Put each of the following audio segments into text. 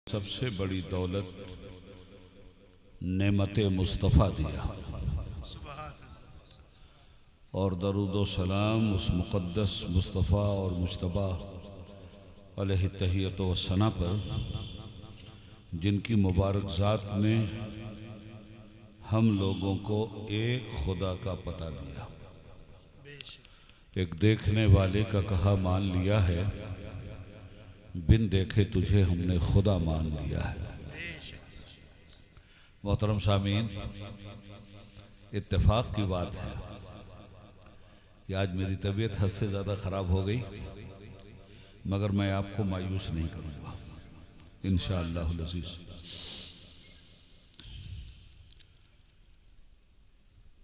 सबसे बड़ी दौलत नेमत मुस्तफ़ा दिया और दरूद व सलाम उस मुक़द्दस मुस्तफ़ा और मुज्तबा अलैहि तहियत व सना पर जिनकी मुबारक ज़ात ने हम लोगों को एक खुदा का पता दिया। एक देखने वाले का कहा मान लिया है, बिन देखे तुझे हमने खुदा मान लिया है। मोहतरम सामीन, इत्तेफाक की बात है कि आज मेरी तबीयत हद से ज़्यादा ख़राब हो गई, मगर मैं आपको मायूस नहीं करूँगा इंशाअल्लाहुल अज़ीज़।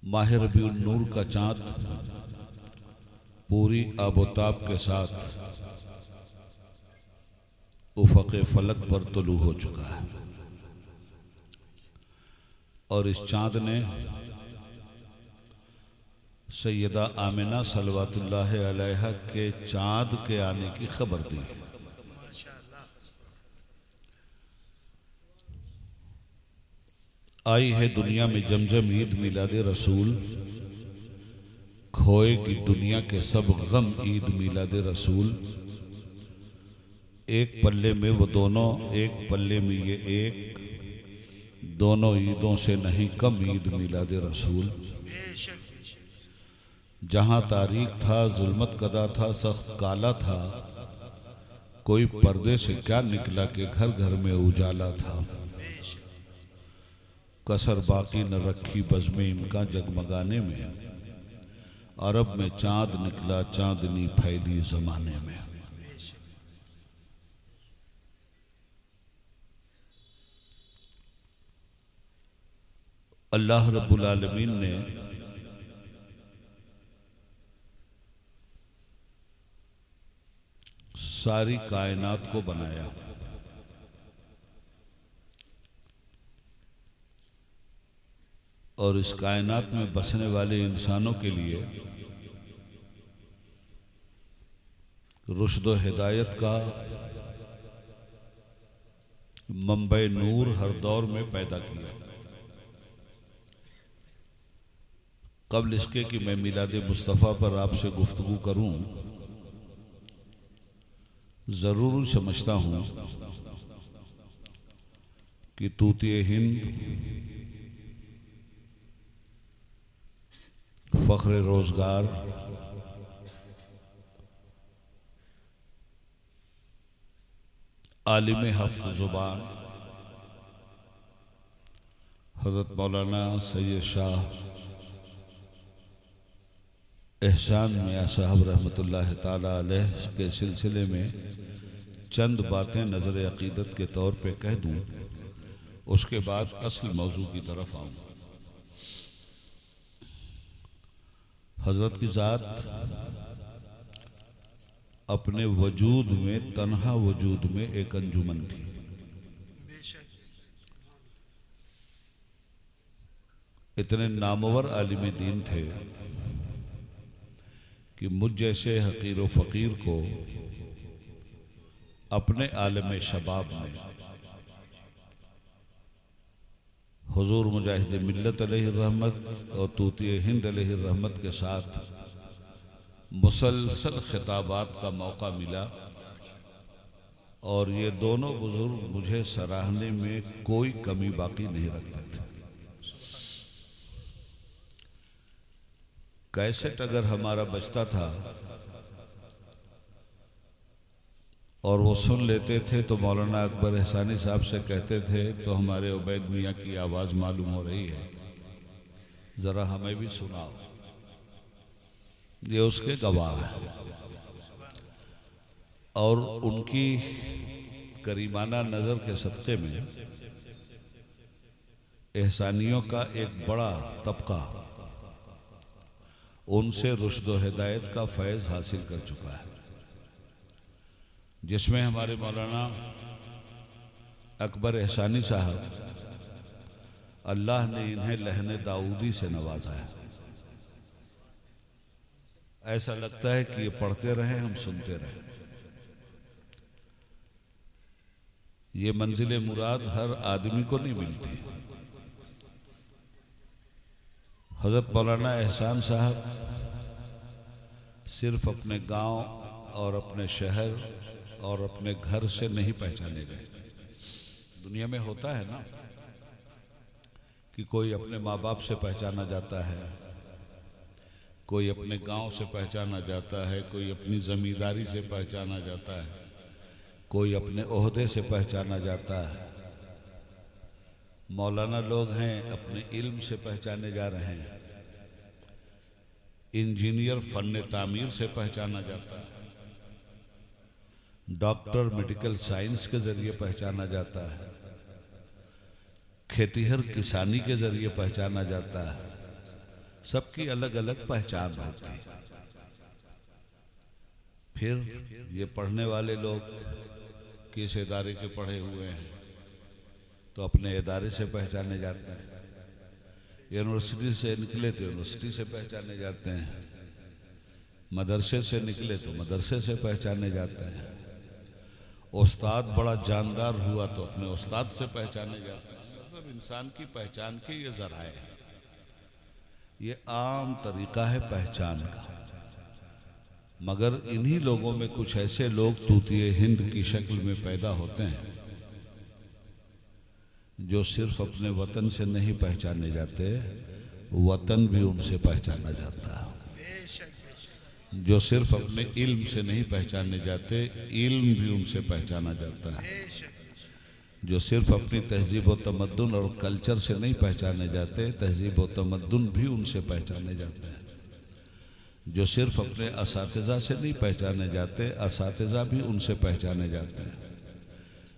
माह रबीउन नूर का चाँद पूरी आबोताब के साथ उफ़क़ फ़लक पर तुलू हो चुका है और इस चाँद ने सैयदा आमिना सल्लल्लाहु अलैहा के चाँद के आने की खबर दी है। आई है दुनिया में जमजम ईद मिलाद रसूल, खोएगी दुनिया के सब गम ईद मिलाद रसूल। एक पल्ले में वो दोनों, एक पल्ले में ये एक, दोनों ईदों से नहीं कम ईद मिलाद रसूल। जहाँ तारीख था जुल्मत कदा था सख्त काला था, कोई पर्दे से क्या निकला कि घर घर में उजाला था। कसर बाकी न रखी बज़्म इनका जगमगाने में, अरब में चाँद निकला चाँदनी फैली ज़माने में। अल्लाह रब्बुल आलमीन ने सारी कायनात को बनाया और इस कायनात में बसने वाले इंसानों के लिए रुश्द व हिदायत का मंबे नूर हर दौर में पैदा किया। कब्ल इसके कि मैं मिलाद मुस्तफ़ा पर आपसे गुफ्तगू करूं, ज़रूर समझता हूं कि तूतिए हिंद, फ़ख्र रोज़गार, आलिम हफ्त ज़ुबान हज़रत मौलाना सैयद शाह एहसान मियाँ साहब रहमतुल्लाह ताला अलैह के सिलसिले में चंद बातें नज़र अक़ीदत के तौर पे कह दूँ, उसके बाद असल मौजू की तरफ आऊँ। हज़रत की ज़ात अपने वजूद में, तन्हा वजूद में एक अंजुमन थी। इतने नामवर आलिम दीन थे कि मुझ जैसे हकीर व फ़कीर को अपने आलम शबाब में हुज़ूर मुजाहिद मिल्लत अलैहि रहमत और तूतिए हिंद अलैहि रहमत के साथ मुसलसल खिताबात का मौका मिला और ये दोनों बुज़ुर्ग मुझे सराहने में कोई कमी बाकी नहीं रखते थे। कैसेट अगर हमारा बजता था और वो सुन लेते थे तो मौलाना अकबर एहसानी साहब से कहते थे, तो हमारे उबैद मियाँ की आवाज़ मालूम हो रही है, ज़रा हमें भी सुनाओ। ये उसके गवाह है और उनकी करीमाना नज़र के सदक़े में एहसानियों का एक बड़ा तबका उनसे रुश्द व हिदायत का फैज़ हासिल कर चुका है, जिसमें हमारे मौलाना अकबर एहसानी साहब, अल्लाह ने इन्हें लहने दाऊदी से नवाजा है। ऐसा लगता है कि ये पढ़ते रहें, हम सुनते रहें। ये मंजिल मुराद हर आदमी को नहीं मिलती। हज़रत मौलाना एहसान साहब सिर्फ अपने गांव और अपने शहर और अपने घर से नहीं पहचाने गए। दुनिया में होता है ना कि कोई अपने माँ बाप से पहचाना जाता है, कोई अपने गांव से पहचाना जाता है, कोई अपनी ज़मींदारी से पहचाना जाता है, कोई अपने ओहदे से पहचाना जाता है। मौलाना लोग हैं अपने इल्म से पहचाने जा रहे हैं, इंजीनियर फन तामीर से पहचाना जाता है, डॉक्टर मेडिकल साइंस के ज़रिए पहचाना जाता है, खेतीहर किसानी के ज़रिए पहचाना जाता है। सबकी अलग अलग पहचान होती है। फिर ये पढ़ने वाले लोग किस इदारे के पढ़े हुए हैं तो अपने इदारे से पहचाने जाते हैं, यूनिवर्सिटी से निकले तो यूनिवर्सिटी से पहचाने जाते हैं, मदरसे से निकले तो मदरसे से पहचाने जाते हैं, उस्ताद बड़ा जानदार हुआ तो अपने उस्ताद से पहचाने जाते हैं। मतलब इंसान की पहचान के ये ज़राए हैं, ये आम तरीक़ा है पहचान का। मगर इन्हीं लोगों में कुछ ऐसे लोग तूतिए हिंद की शक्ल में पैदा होते हैं जो सिर्फ अपने वतन से नहीं पहचाने जाते, वतन भी उनसे पहचाना जाता है। जो सिर्फ अपने इल्म से नहीं पहचाने जाते, इल्म भी उनसे पहचाना जाता है। जो सिर्फ अपनी तहजीब व तमद्दुन और कल्चर से नहीं पहचाने जाते, तहजीब व तमद्दुन भी उनसे पहचाने जाते हैं। जो सिर्फ अपने असातिज़ा से नहीं पहचाने जाते, असातिज़ा भी उनसे पहचाने जाते हैं।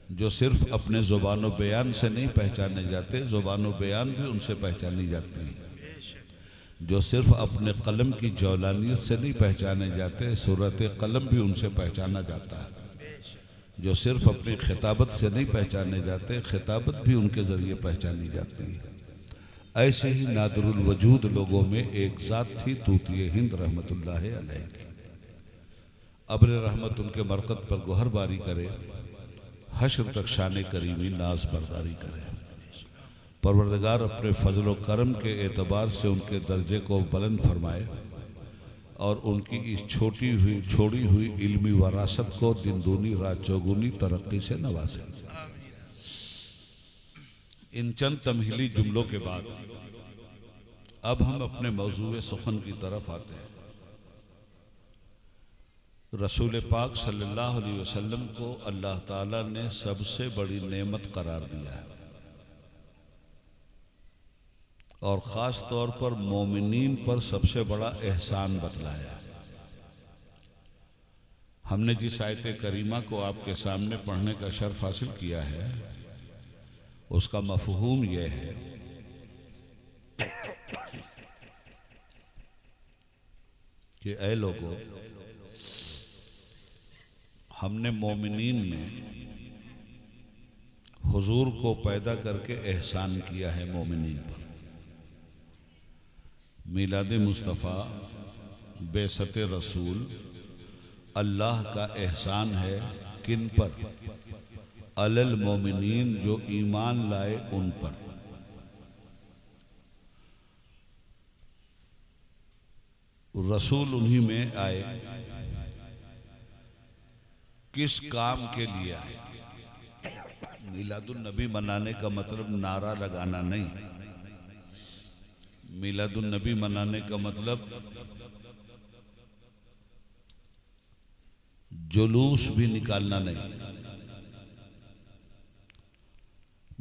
जो सिर्फ अपने ज़ुबान व बयान से नहीं पहचाने जाते, ज़ुबान व बयान भी उनसे पहचानी जाती हैं। जो सिर्फ अपने कलम की जौलानियत से नहीं पहचाने जाते, सूरत कलम भी उनसे पहचाना जाता है। जो सिर्फ अपनी खिताबत से नहीं पहचाने जाते, खिताबत भी उनके ज़रिए पहचानी जाती है। ऐसे ही नादरुल वजूद लोगों में एक ज़ात थी तूतिए हिंद रहमतुल्लाह अलैह की। अब्र रहमत उनके मरकत पर गोहरबारी करे, हश्र तक शान करीमी नाज बरदारी करे। परवरदिगार अपने फजल व करम के एतबार से उनके दर्जे को बुलंद फरमाए और उनकी इस छोड़ी हुई इल्मी वरासत को दिन दूनी रात चौगुनी तरक्की से नवाजे। इन चंद तमहीली जुमलों के बाद अब हम अपने मौजूए सुखन की तरफ आते हैं। रसूल पाक सल्लल्लाहु अलैहि वसल्लम को अल्लाह ताला ने सबसे बड़ी नेमत करार दिया है और ख़ास तौर पर मोमिनीन पर सबसे बड़ा एहसान बतलाया। हमने जिस आयत करीमा को आपके सामने पढ़ने का शर्फ हासिल किया है, उसका मफ़हूम यह है कि ऐ लोगों, हमने मोमिनीन में हुजूर को पैदा करके एहसान किया है मोमिनीन पर। मिलाद मुस्तफ़ा, बेसत रसूल अल्लाह का एहसान है किन पर? अलल मोमिनीन, जो ईमान लाए उन पर। रसूल उन्हीं में आए, किस काम के लिए आए? मिलादुन नबी मनाने का मतलब नारा लगाना नहीं। मिलादुन नबी मनाने का मतलब जुलूस भी निकालना नहीं।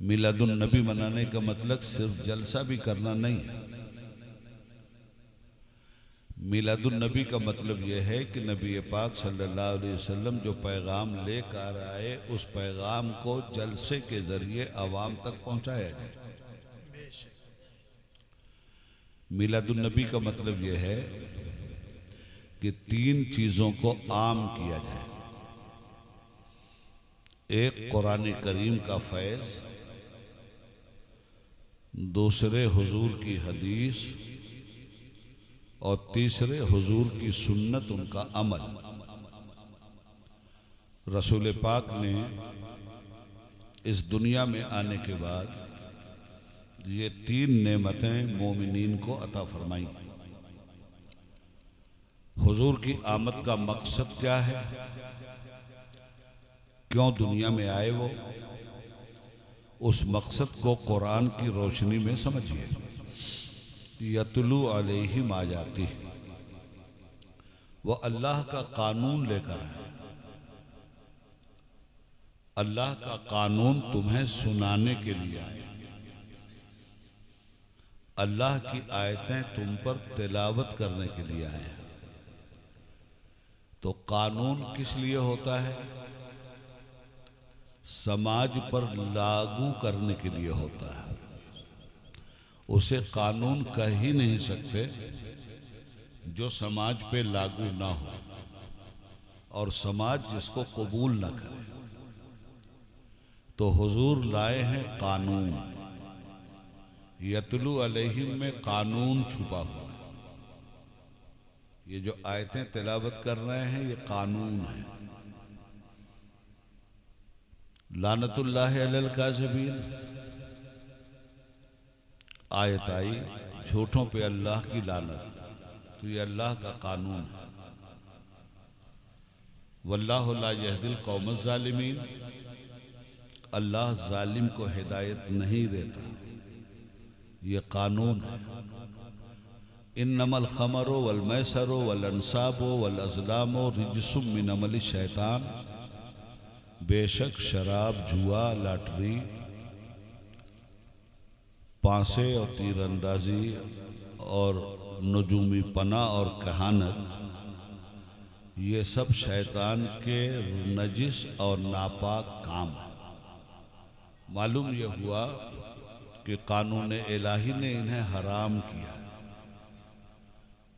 मिलादुन नबी मनाने का मतलब सिर्फ जलसा भी करना नहीं है। मिलादुन नबी का मतलब यह है कि नबी पाक सल्लल्लाहु अलैहि वसल्लम जो पैगाम लेकर आए, उस पैगाम को जलसे के ज़रिए आवाम तक पहुंचाया जाए। मिलादुन नबी का मतलब यह है कि तीन चीज़ों को आम किया जाए। एक कुरान करीम का फैज़, दूसरे हुजूर की हदीस और तीसरे हुजूर की सुन्नत, उनका अमल। रसूल पाक ने इस दुनिया में आने के बाद ये तीन नेमतें मोमिनीन को अता फरमाई। हुजूर की आमद का मकसद क्या है, क्यों दुनिया में आए वो, उस मकसद को कुरान की रोशनी में समझिए। यतलू अलैहिम आयाती, वो अल्लाह का कानून लेकर आए। अल्लाह का कानून तुम्हें सुनाने के लिए आए। अल्लाह की आयतें तुम पर तिलावत करने के लिए आए। तो कानून किस लिए होता है? समाज पर लागू करने के लिए होता है। उसे कानून कह ही नहीं सकते जो समाज पे लागू ना हो और समाज जिसको कबूल ना करे। तो हुजूर लाए हैं कानून। यतलू अलैहिम में कानून छुपा हुआ है। ये जो आयतें तिलावत कर रहे हैं ये कानून है। लानतुल्लाह अलल काज़िबीन आयत आई, झूठों पे अल्लाह की लानत। तो ये अल्लाह का कानून है। वल्लाहु ला यहदिल कौमज़ ज़ालिमीन, अल्लाह जालिम को हिदायत नहीं देता। ये कानून है। इन्नमल खमरो वल मैसरो वल अंसाबो वल अज़लामो रिजसुम मिन अमलि शैतान, बेशक शराब, जुआ, लॉटरी, पांसे और तीरंदाजी और नजूमी पना और कहानत, ये सब शैतान के नजिस और नापाक काम है। मालूम यह हुआ कि कानून इलाही ने इन्हें हराम किया।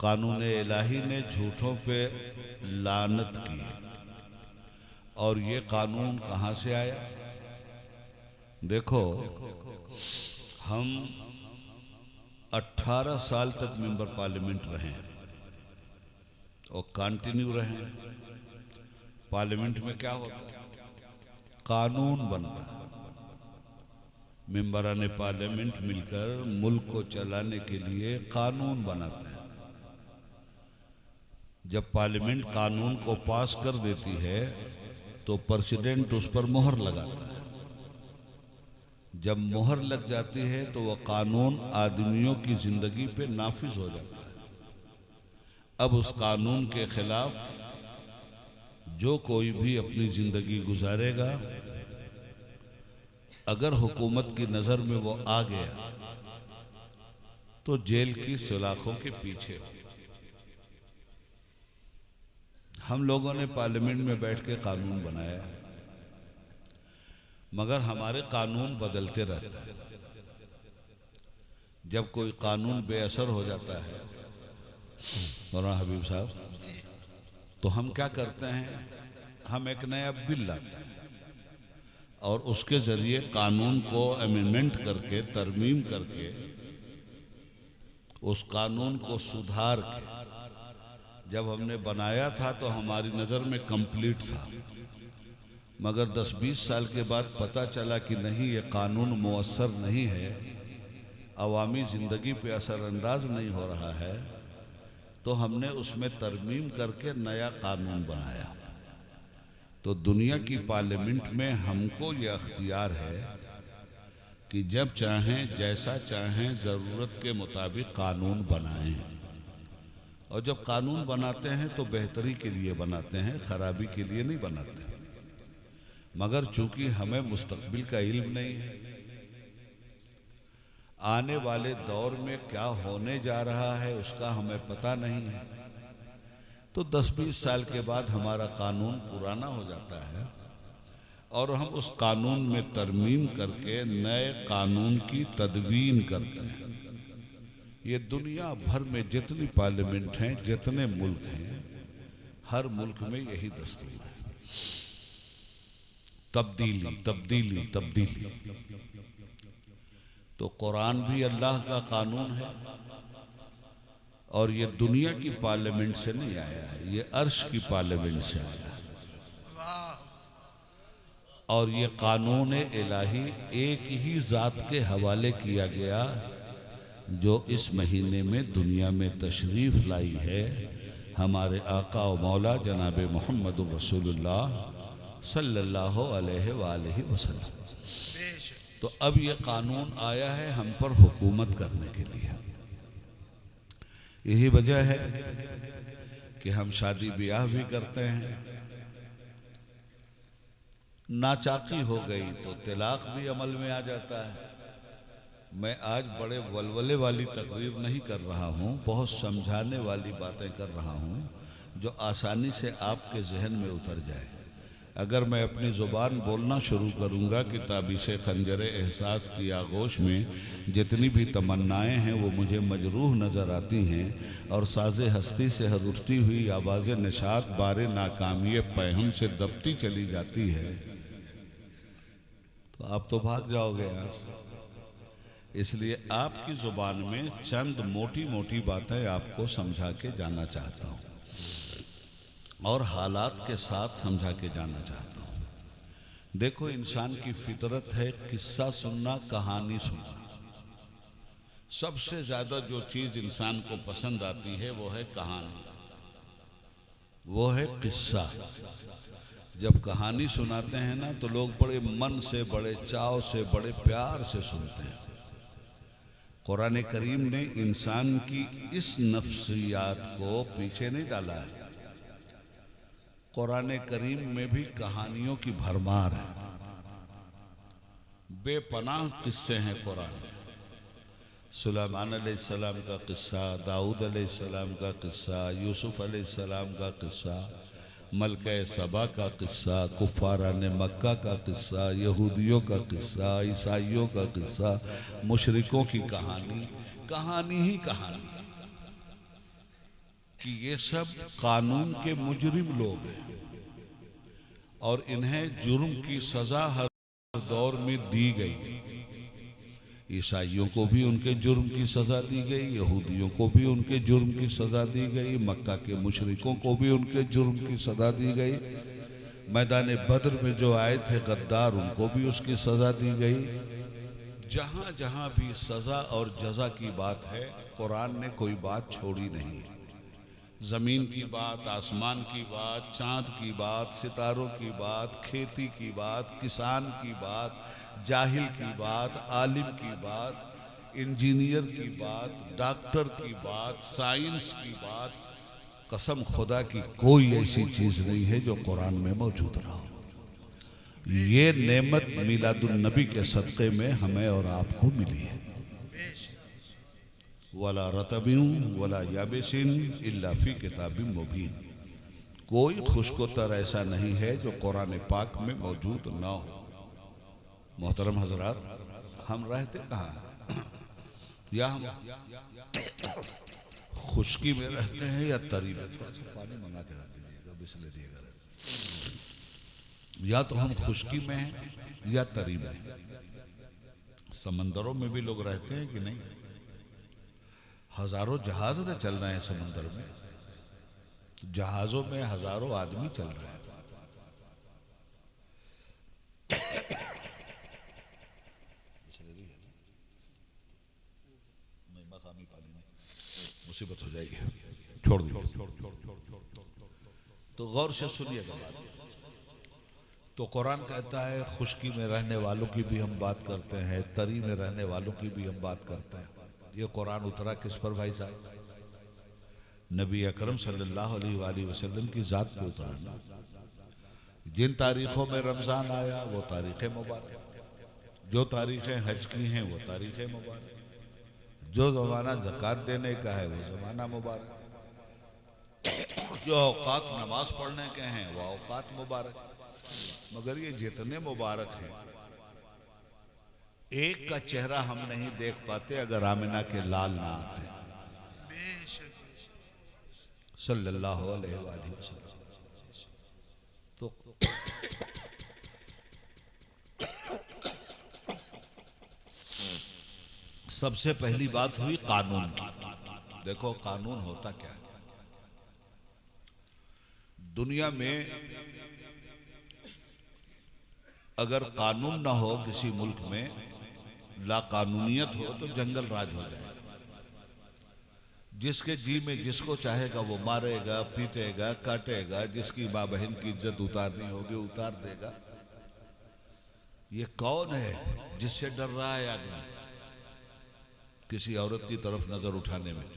कानून इलाही ने झूठों पे लानत की। और ये कानून कहाँ से आया? देखो, हम 18 साल तक मेंबर पार्लियामेंट रहे और कंटिन्यू रहे। पार्लियामेंट में क्या होता है? कानून बनता है। मेंबरान पार्लियामेंट मिलकर मुल्क को चलाने के लिए कानून बनाते हैं। जब पार्लियामेंट कानून को पास कर देती है तो प्रेसिडेंट उस पर मोहर लगाता है। जब मोहर लग जाती है तो वह कानून आदमियों की जिंदगी पे नाफिज हो जाता है। अब उस कानून के खिलाफ जो कोई भी अपनी जिंदगी गुजारेगा, अगर हुकूमत की नज़र में वो आ गया तो जेल की सलाखों के पीछे। हम लोगों ने पार्लियामेंट में बैठ के कानून बनाया, मगर हमारे कानून बदलते रहते हैं। जब कोई कानून बेअसर हो जाता है मौलाना हबीब साहब, तो हम क्या करते हैं? हम एक नया बिल लाते हैं और उसके ज़रिए कानून को अमेंडमेंट करके, तरमीम करके, उस कानून को सुधार के, जब हमने बनाया था तो हमारी नज़र में कंप्लीट था, मगर 10-20 साल के बाद पता चला कि नहीं, ये कानून मुअस्सर नहीं है, अवामी ज़िंदगी पे असरअंदाज नहीं हो रहा है। तो हमने उसमें तरमीम करके नया कानून बनाया। तो दुनिया की पार्लियामेंट में हमको ये अख्तियार है कि जब चाहें, जैसा चाहें, ज़रूरत के मुताबिक कानून बनाएं। और जब कानून बनाते हैं तो बेहतरी के लिए बनाते हैं, ख़राबी के लिए नहीं बनाते। मगर चूंकि हमें मुस्तकबिल का इल्म नहीं है, आने वाले दौर में क्या होने जा रहा है उसका हमें पता नहीं है, तो 10-20 साल के बाद हमारा कानून पुराना हो जाता है और हम उस कानून में तरमीम करके नए कानून की तदवीन करते हैं। ये दुनिया भर में जितनी पार्लियामेंट हैं, जितने मुल्क हैं, हर मुल्क में यही दस्तूर है। तब्दीली, तब्दीली, तब्दीली। तो कुरान भी अल्लाह का कानून है और ये दुनिया की पार्लियामेंट से नहीं आया है, ये अर्श की पार्लियामेंट से आया है। और ये कानून इलाही एक ही ज़ात के हवाले किया गया जो इस महीने में दुनिया में तशरीफ़ लाई है, हमारे आका व मौला जनाब मोहम्मद रसूलुल्लाह सल्लल्लाहु अलैहि वसल्लम। तो अब ये कानून आया है हम पर हुकूमत करने के लिए। यही वजह है कि हम शादी ब्याह भी करते हैं, नाचाकी हो गई तो तलाक भी अमल में आ जाता है। मैं आज बड़े वलवले वाली तकरीर नहीं कर रहा हूँ, बहुत समझाने वाली बातें कर रहा हूँ जो आसानी से आपके जहन में उतर जाए। अगर मैं अपनी ज़ुबान बोलना शुरू करूँगा कि ताबिश खंजर एहसास की आगोश में जितनी भी तमन्नाएँ हैं वो मुझे मजरूह नज़र आती हैं और साज़े हस्ती से उठती हुई आवाज़ निशात बारे नाकामी पैहम से दबती चली जाती है, तो आप तो भाग जाओगे यहाँ से। इसलिए आपकी ज़ुबान में चंद मोटी मोटी बातें आपको समझा के जाना चाहता हूँ और हालात के साथ समझा के जाना चाहता हूँ। देखो, इंसान की फितरत है किस्सा सुनना, कहानी सुनना। सबसे ज़्यादा जो चीज़ इंसान को पसंद आती है वो है कहानी, वो है किस्सा। जब कहानी सुनाते हैं ना तो लोग बड़े मन से, बड़े चाव से, बड़े प्यार से सुनते हैं। कुरान करीम ने इंसान की इस नफ्सियात को पीछे नहीं डाला है। कुरान करीम में भी कहानियों की भरमार है, बेपनाह किस्से हैं कुरान में। सुलेमान अलैहिस्सलाम का किस्सा, दाऊद अलैहिस्सलाम का किस्सा, यूसुफ अलैहिस्सलाम का किस्सा, मलका सबा का किस्सा, कुफारान मक्का का किस्सा, यहूदियों का किस्सा, ईसाइयों का किस्सा, मुशरिकों की कहानी। कहानी ही कहानी है कि ये सब कानून के मुजरिम लोग हैं और इन्हें जुर्म की सज़ा हर दौर में दी गई है। ईसाइयों को भी उनके जुर्म की सज़ा दी गई, यहूदियों को भी उनके जुर्म की सज़ा दी गई, मक्का के मुशरिकों को भी उनके जुर्म की सज़ा दी गई, मैदान बद्र में जो आए थे गद्दार उनको भी उसकी सज़ा दी गई। जहाँ जहाँ भी सज़ा और जज़ा की बात है, कुरान ने कोई बात छोड़ी नहीं। ज़मीन की बात, आसमान की बात, चाँद की बात, सितारों की बात, खेती की बात, किसान की बात, जाहिल की बात, आलिम की बात, इंजीनियर की बात, डॉक्टर की बात, साइंस की बात, कसम खुदा की कोई ऐसी चीज़ नहीं है जो कुरान में मौजूद ना हो। ये नेमत मिलादुन नबी के सदक़े में हमें और आपको मिली है। वला रतबिन वला याबिसिन इल्ला फी किताबिन मुबीन। कोई खुशकोतर ऐसा नहीं है जो कुरान पाक में मौजूद ना हो। मोहतरम हजरात, हम रहते कहाँ हैं? या हम खुशकी में रहते हैं या तरी में? थोड़ा सा पानी मंगा के रख दीजिएगा, बिस्मिल्लाह। या तो हम खुशकी में हैं या तरी में। समंदरों में भी लोग रहते हैं कि नहीं? हजारों जहाज न चल रहे हैं समंदर में, जहाज़ों में हजारों आदमी चल रहे हैं। मकामी पानी में मुसीबत हो जाएगी, छोड़ दीजिए। तो गौर से सुनिएगा बात। तो कुरान कहता है खुशकी में रहने वालों की भी हम बात करते हैं, तरी में रहने वालों की भी हम बात करते हैं। ये कुरान उतरा किस पर भाई साहब? नबी अकरम सल्लल्लाहु अलैहि वसल्लम की ज़ात पे उतरा ना। जिन तारीख़ों में रमज़ान आया वो तारीख़ मुबारक, जो तारीख़ें हज की हैं वो तारीख़ मुबारक, जो ज़माना ज़कात देने का है वो ज़माना मुबारक, जो औक़ात नमाज पढ़ने के हैं वो औक़ात मुबारक। मगर ये जितने मुबारक हैं, एक का चेहरा हम नहीं देख पाते अगर आमिना के लाल ना आते सल्लल्लाहु अलैहि वसल्लम। तो सबसे पहली बात हुई कानून की। देखो कानून होता क्या है। दुनिया में अगर कानून ना हो किसी मुल्क में, लाकानूनियत हो, तो जंगल राज हो जाएगा। जिसके जी में जिसको चाहेगा वो मारेगा, पीटेगा, काटेगा, जिसकी माँ बहन की इज्जत उतारनी होगी उतार देगा। ये कौन है जिससे डर रहा है आदमी किसी औरत की तरफ नजर उठाने में,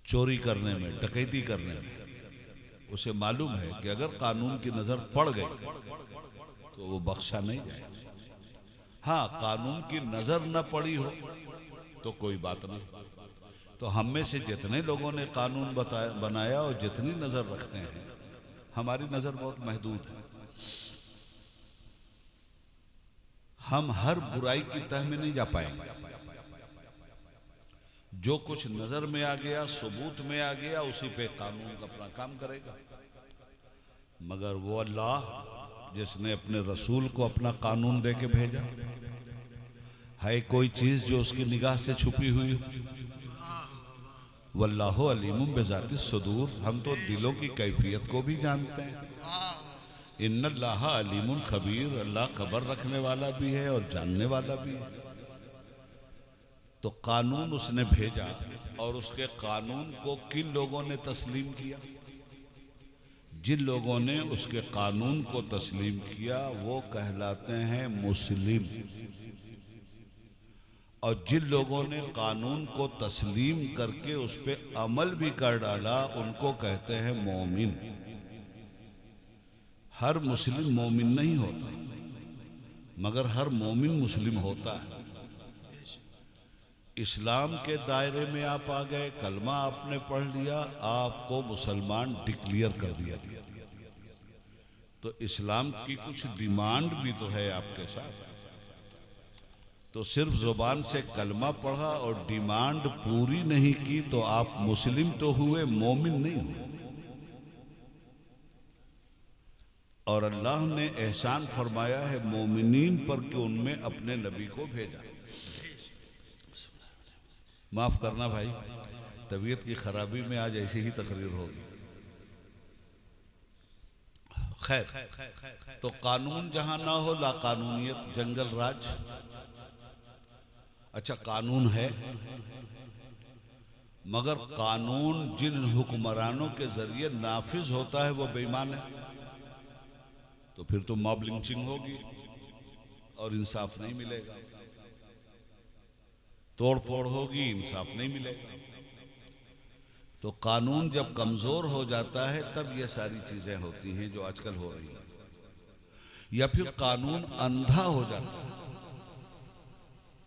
चोरी करने में, डकैती करने में? उसे मालूम है कि अगर कानून की नजर पड़ गई तो वो बख्शा नहीं जाएगा। हाँ, कानून की नजर न पड़ी हो तो कोई बात नहीं। तो हम में से जितने लोगों ने कानून बनाया और जितनी नजर रखते हैं, हमारी नजर बहुत महदूद है। हम हर बुराई की तह में नहीं जा पाएंगे। जो कुछ नजर में आ गया, सबूत में आ गया, उसी पे कानून अपना काम करेगा। मगर वो अल्लाह जिसने अपने रसूल को अपना कानून दे के भेजा, है कोई चीज जो उसकी निगाह से छुपी हुई हो? वल्लाहु अलीमुम बिज़ातिस सुदूर। हम तो दिलों की कैफियत को भी जानते हैं। इन्नल्लाह अलीमुन खबीर। अल्लाह खबर रखने वाला भी है और जानने वाला भी है। तो कानून उसने भेजा, और उसके कानून को किन लोगों ने तस्लीम किया? जिन लोगों ने उसके कानून को तस्लीम किया वो कहलाते हैं मुस्लिम, और जिन लोगों ने कानून को तस्लीम करके उस पर अमल भी कर डाला उनको कहते हैं मोमिन। हर मुस्लिम मोमिन नहीं होता, मगर हर मोमिन मुस्लिम होता है। इस्लाम के दायरे में आप आ गए, कलमा आपने पढ़ लिया, आपको मुसलमान डिक्लेयर कर दिया गया। तो इस्लाम की कुछ डिमांड भी तो है आपके साथ। तो सिर्फ जुबान से कलमा पढ़ा और डिमांड पूरी नहीं की तो आप मुस्लिम तो हुए, मोमिन नहीं हुए। और अल्लाह ने एहसान फरमाया है मोमिनीन पर कि उनमें अपने नबी को भेजा। माफ करना भाई, तबीयत की खराबी में आज ऐसी ही तकरीर होगी। खैर, तो कानून जहां ना हो, लाकानूनियत, जंगल राज। अच्छा, कानून है, मगर कानून जिन हुक्मरानों के जरिए नाफिज होता है वो बेईमान है। तो फिर तो मॉब लिंचिंग होगी और इंसाफ नहीं मिलेगा, तोड़ फोड़ होगी, इंसाफ नहीं मिलेगा। तो कानून जब कमजोर हो जाता है तब ये सारी चीजें होती हैं जो आजकल हो रही हैं। या फिर कानून अंधा हो जाता है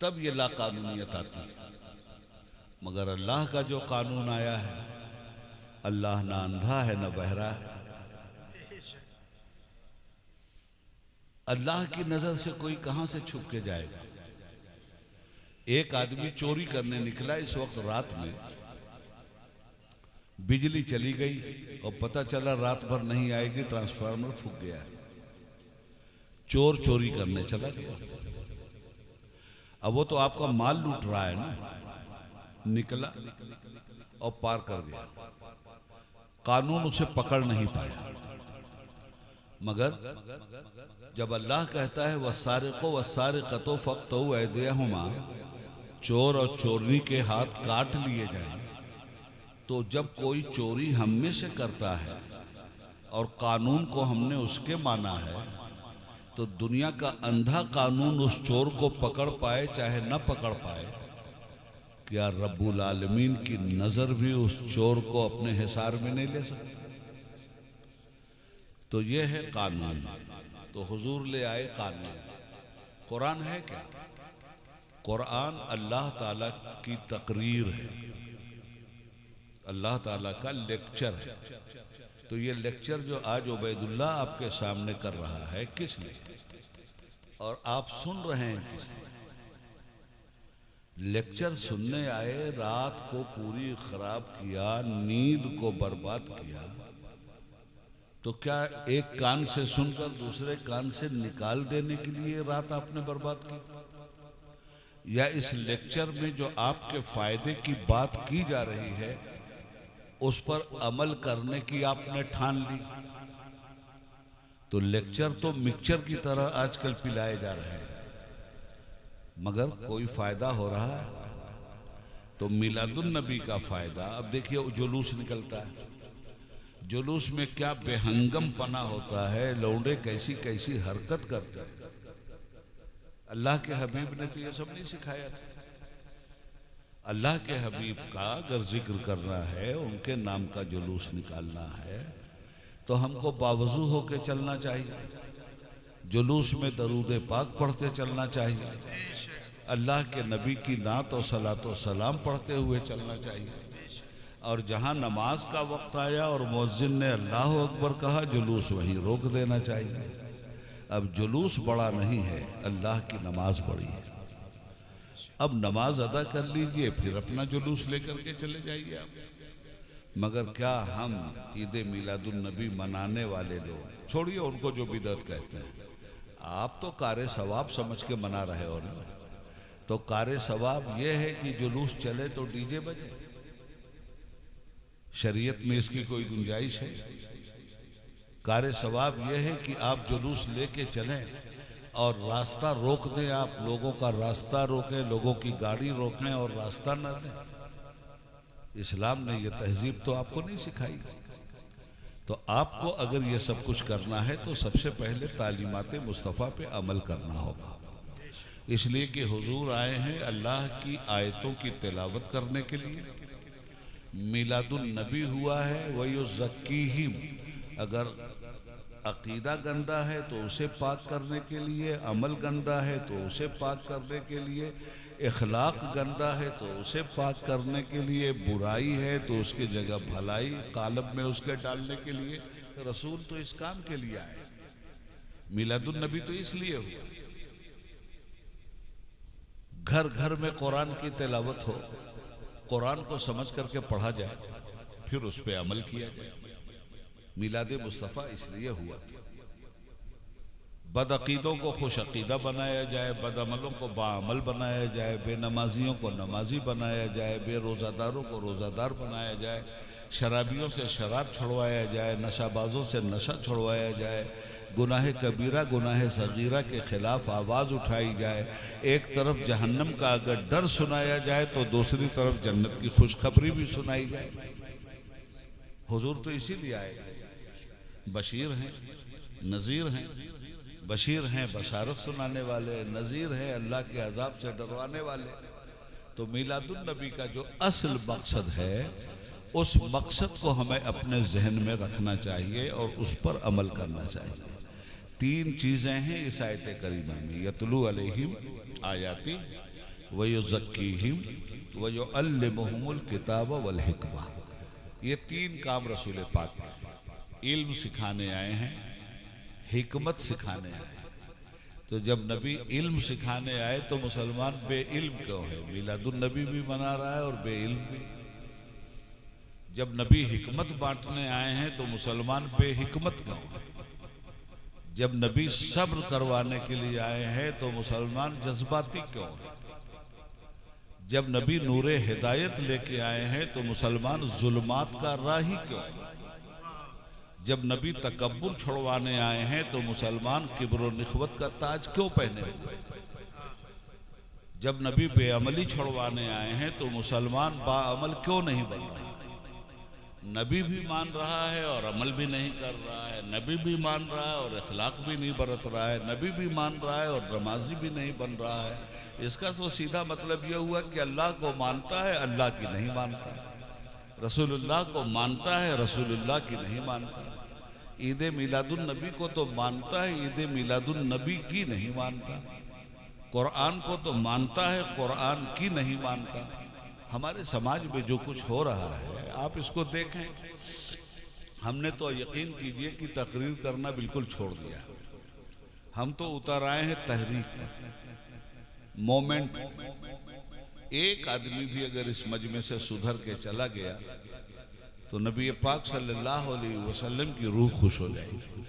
तब ये लाकानूनियत आती है। मगर अल्लाह का जो कानून आया है, अल्लाह ना अंधा है ना बहरा है। अल्लाह की नजर से कोई कहां से छुप के जाएगा? एक आदमी चोरी करने निकला, इस वक्त रात में बिजली चली गई और पता चला रात भर नहीं आएगी, ट्रांसफार्मर फूक गया है। चोर चोरी करने चला गया। अब वो तो आपका माल लूट रहा है ना, निकला और पार कर गया। कानून उसे पकड़ नहीं पाया। मगर जब अल्लाह कहता है वस्सारिक़ु वस्सारिक़तु फ़क़्तऊ ऐदियहुमा, चोर और चोरनी के हाथ काट लिए जाएं, तो जब कोई चोरी हम में से करता है और कानून को हमने उसके माना है, तो दुनिया का अंधा कानून उस चोर को पकड़ पाए चाहे न पकड़ पाए, क्या रब्बुल आलमीन की नजर भी उस चोर को अपने हिसार में नहीं ले सकती? तो ये है कानून। तो हुजूर ले आए कानून। कुरान है क्या? कुरान अल्लाह ताला की तकरीर है, अल्लाह ताला का लेक्चर है। तो ये लेक्चर जो आज उबैदुल्ला आपके सामने कर रहा है, किस लिए? और आप सुन रहे हैं किस लिए? लेक्चर सुनने आए, रात को पूरी खराब किया, नींद को बर्बाद किया, तो क्या एक कान से सुनकर दूसरे कान से निकाल देने के लिए रात आपने बर्बाद की? या इस लेक्चर में जो आपके फायदे की बात की जा रही है उस पर अमल करने की आपने ठान ली? तो लेक्चर तो मिक्सचर की तरह आजकल पिलाए जा रहे हैं, मगर कोई फायदा हो रहा है? तो मिलादुन नबी का फायदा, अब देखिए जुलूस निकलता है, जुलूस में क्या बेहंगम पना होता है, लौंडे कैसी कैसी हरकत करते हैं। अल्लाह के हबीब ने तो ये सब नहीं सिखाया था। अल्लाह के हबीब का अगर जिक्र करना है, उनके नाम का जुलूस निकालना है, तो हमको बावजू होके चलना चाहिए, जुलूस में दरूद पाक पढ़ते चलना चाहिए, अल्लाह के नबी की नात और सलात और सलाम पढ़ते हुए चलना चाहिए। और जहाँ नमाज का वक्त आया और मुअज्जिन ने अल्लाह अकबर कहा, जुलूस वहीं रोक देना चाहिए। अब जुलूस बड़ा नहीं है, अल्लाह की नमाज बड़ी है। अब नमाज अदा कर लीजिए, फिर अपना जुलूस लेकर के चले जाइए आप। मगर क्या हम ईद मिलादुन नबी मनाने वाले लोग, छोड़िए उनको जो बिदअत कहते हैं, आप तो कारे सवाब समझ के मना रहे हो ना। तो कारे सवाब ये है कि जुलूस चले तो डीजे बजे, शरीयत में इसकी कोई गुंजाइश है? कारे सवाब यह है कि आप जुलूस लेके चलें और रास्ता रोक दें, आप लोगों का रास्ता रोकें, लोगों की गाड़ी रोकें और रास्ता न दें। इस्लाम ने यह तहजीब तो आपको नहीं सिखाई। तो आपको अगर ये सब कुछ करना है तो सबसे पहले तालीमात मुस्तफ़ा पे अमल करना होगा। इसलिए कि हुजूर आए हैं अल्लाह की आयतों की तिलावत करने के लिए। मिलादुन नबी हुआ है वयुज़क्कीहिम, अगर अकीदा गंदा है तो उसे पाक करने के लिए, अमल गंदा है तो उसे पाक करने के लिए, इखलाक गंदा है तो उसे पाक करने के लिए, बुराई है तो उसकी जगह भलाई कालब में उसके डालने के लिए। रसूल तो इस काम के लिए आए, मिलादुन नबी तो इसलिए हुआ। घर घर में कुरान की तिलावत हो, कुरान को समझ करके पढ़ा जाए, फिर उस पर अमल किया जाए। मिलाद मुस्तफ़ा इसलिए हुआ था। बदअकीदों को खुश अकीदा बनाया जाए, बदअमलों को बाअमल बनाया जाए, बेनमाजियों को नमाजी बनाया जाए, बेरोज़ादारों को रोज़ादार बनाया जाए, शराबियों से शराब छुड़वाया जाए, नशाबाजों से नशा छुड़वाया जाए, गुनाह कबीरा गुनाह सगीरा के ख़िलाफ़ आवाज़ उठाई जाए। एक तरफ जहन्नम का अगर डर सुनाया जाए तो दूसरी तरफ जन्नत की खुशखबरी भी सुनाई जाए। हुजूर तो इसीलिए आए थे, बशीर हैं, नज़ीर हैं। बशीर हैं बशारत सुनाने वाले, नज़ीर हैं अल्लाह के अजाब से डरवाने वाले। तो मिलादुन नबी का जो असल मकसद है, उस मकसद को हमें अपने जहन में रखना चाहिए और उस पर अमल करना चाहिए। 3 चीज़ें हैं इस आयत करीमा में, यतलू अलैहिम आयाती व युज़क्कीहिम व युअल्लिमुहुमुल किताब वल हिकमा। ये 3 काम रसूल पाक ने, इल्म सिखाने आए हैं, हिकमत सिखाने आए हैं। तो जब नबी इल्म सिखाने आए तो मुसलमान बेइल्म क्यों है? मिलादुन नबी भी मना रहा है और बेइल्म भी। जब नबी हिकमत बांटने आए हैं तो मुसलमान बेहिकमत क्यों है? जब नबी सब्र करवाने के लिए आए हैं तो मुसलमान जज्बाती क्यों है? जब नबी नूरे हिदायत लेके आए हैं तो मुसलमान जुल्मात का राही क्यों है? जब नबी तकब्बुर छुड़वाने आए हैं तो मुसलमान किब्र निखवत का ताज क्यों पहने हुए? जब नबी बेअमली छुड़वाने आए हैं तो मुसलमान बाअमल क्यों नहीं बन रहा है? नबी भी मान रहा है और अमल भी नहीं कर रहा है, नबी भी मान रहा है और अखलाक भी नहीं बरत रहा है, नबी भी मान रहा है और नमाजी भी नहीं बन रहा है। इसका तो सीधा मतलब यह हुआ कि अल्लाह को मानता है, अल्लाह की नहीं मानता, रसूलुल्लाह को मानता है, रसूलुल्लाह की नहीं मानता, ईद मिलादुन नबी को तो मानता है, ईद मिलादुन नबी की नहीं मानता, कुरान को तो मानता है, कुरान की नहीं मानता। हमारे समाज में जो कुछ हो रहा है आप इसको देखें। हमने तो यकीन कीजिए कि तकरीर करना बिल्कुल छोड़ दिया। हम तो उतर आए हैं तहरीक पर, मोमेंट। एक आदमी भी अगर इस मजमे से सुधर के चला गया तो नबी पाक सल्लल्लाहु अलैहि वसल्लम की रूह खुश हो जाएगी।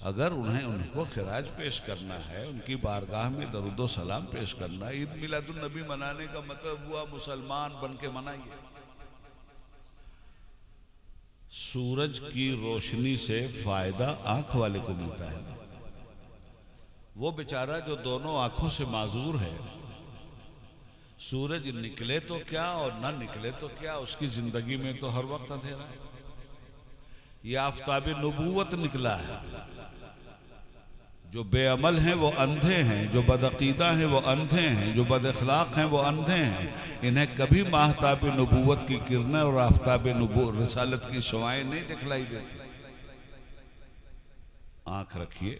अगर उनको खिराज पेश करना है, उनकी बारगाह में दरूदो सलाम पेश करना, ईद मिलादुन नबी मनाने का मतलब हुआ मुसलमान बन के मनाइए। सूरज की रोशनी से फायदा आंख वाले को मिलता है। वो बेचारा जो दोनों आंखों से माजूर है, सूरज निकले तो क्या और ना निकले तो क्या, उसकी जिंदगी में तो हर वक्त अंधेरा है। ये आफताब नबूवत निकला है। जो बेअमल हैं वो अंधे हैं, जो बदअकीदा हैं वो अंधे हैं, जो बदअखलाक हैं वो अंधे हैं। इन्हें कभी माहताब नबूवत की किरणें और आफताब रिसालत की शुआएं नहीं दिखलाई देती। आंख रखिए,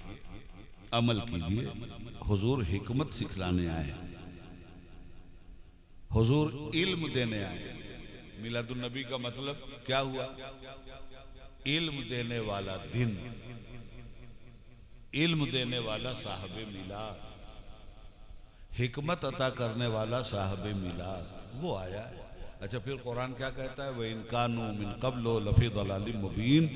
अमल कीजिए। हुजूर हिकमत सिखलाने आए, हुजूर इल्म देने आए। मिलादुन नबी का मतलब क्या हुआ? इल्म देने वाला दिन, इल्म देने वाला साहब मिलाद, हिकमत अता करने वाला साहब मिलाद, वो आया है। अच्छा, फिर कुरान क्या कहता है? वह इनकानु मिन क़ब्ल लफ़ी दलालिम मुबीन,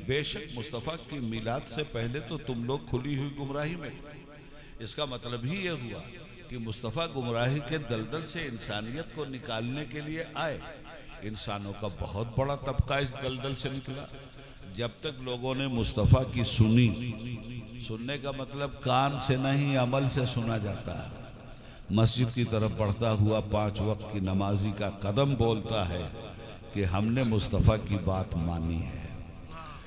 बेशक मुस्तफ़ा की मिलाद से पहले तो तुम लोग खुली हुई गुमराही में थे। इसका मतलब ही यह हुआ कि मुस्तफ़ा गुमराही के दलदल से इंसानियत को निकालने के लिए आए। इंसानों का बहुत बड़ा तबका इस दलदल से निकला। जब तक लोगों ने मुस्तफ़ा की सुनी, सुनने का मतलब कान से नहीं अमल से सुना जाता है। मस्जिद की तरफ बढ़ता हुआ 5 वक्त की नमाजी का कदम बोलता है कि हमने मुस्तफ़ा की बात मानी है।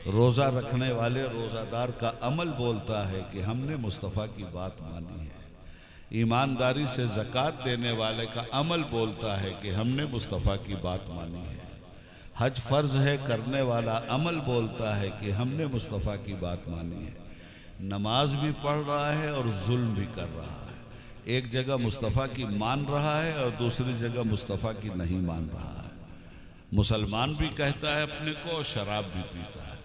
रोज़ा रखने वाले रोज़ादार का अमल बोलता है कि हमने मुस्तफ़ा की बात मानी है। ईमानदारी से ज़कात देने वाले का अमल बोलता है कि हमने मुस्तफ़ा की बात मानी है। हज फ़र्ज़ है करने वाला अमल बोलता है कि हमने मुस्तफ़ा की बात मानी है। नमाज भी पढ़ रहा है और जुल्म भी कर रहा है। एक जगह मुस्तफ़ा की मान रहा है और दूसरी जगह मुस्तफ़ा की नहीं मान रहा है। मुसलमान भी कहता है अपने को और शराब भी पीता है।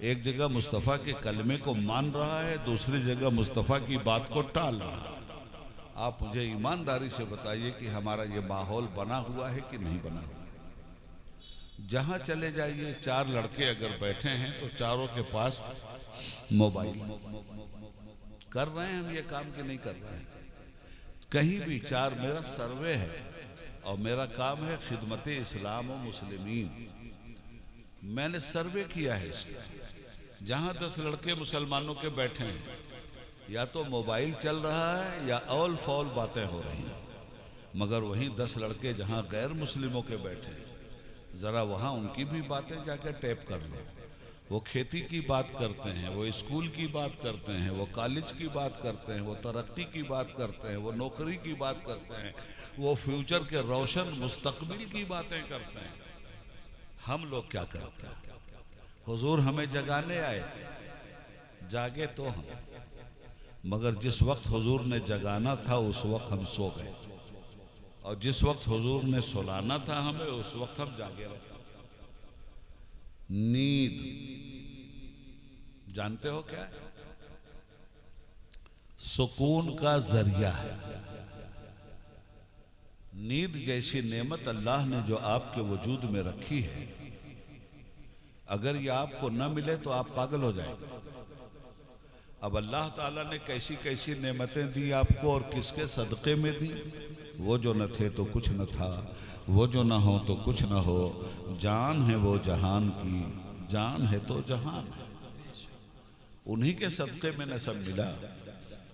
एक जगह मुस्तफ़ा के कलमे को मान रहा है, दूसरी जगह मुस्तफ़ा की बात को टाल रहा है। आप मुझे ईमानदारी से बताइए कि हमारा ये माहौल बना हुआ है कि नहीं बना हुआ? जहाँ चले जाइए, 4 लड़के अगर बैठे हैं तो चारों के पास मोबाइल। कर रहे हैं हम ये काम कि नहीं कर रहे हैं? कहीं भी 4, मेरा सर्वे है और मेरा काम है खिदमत इस्लाम व मुस्लिमीन। मैंने सर्वे किया है इसका। जहाँ 10 लड़के मुसलमानों के बैठे हैं, या तो मोबाइल चल रहा है या औल फौल बातें हो रही हैं। मगर वहीं 10 लड़के जहाँ गैर मुस्लिमों के बैठे हैं, ज़रा वहाँ उनकी भी बातें जाकर टैप कर लो। वो खेती की बात करते हैं, वो स्कूल की बात करते हैं, वो कॉलेज की बात करते हैं, वो तरक्की की बात करते हैं, वो नौकरी की बात करते हैं, वो फ्यूचर के रोशन मुस्तकबिल की बातें करते हैं। हम लोग क्या करते हैं? हुजूर हमें जगाने आए थे, जागे तो हम, मगर जिस वक्त हुजूर ने जगाना था उस वक्त हम सो गए, और जिस वक्त हुजूर ने सुलाना था हमें उस वक्त हम जागे रहे। नींद जानते हो क्या है? सुकून का जरिया है। नींद जैसी नेमत अल्लाह ने जो आपके वजूद में रखी है, अगर ये आपको न मिले तो आप पागल हो जाएंगे। अब अल्लाह ताला ने कैसी कैसी नेमतें दी आपको और किसके सदक़े में दी। वो जो न थे तो कुछ न था, वो जो न हो तो कुछ न हो, जान है वो जहान की, जान है तो जहान है। उन्हीं के सदक़े में न सब मिला।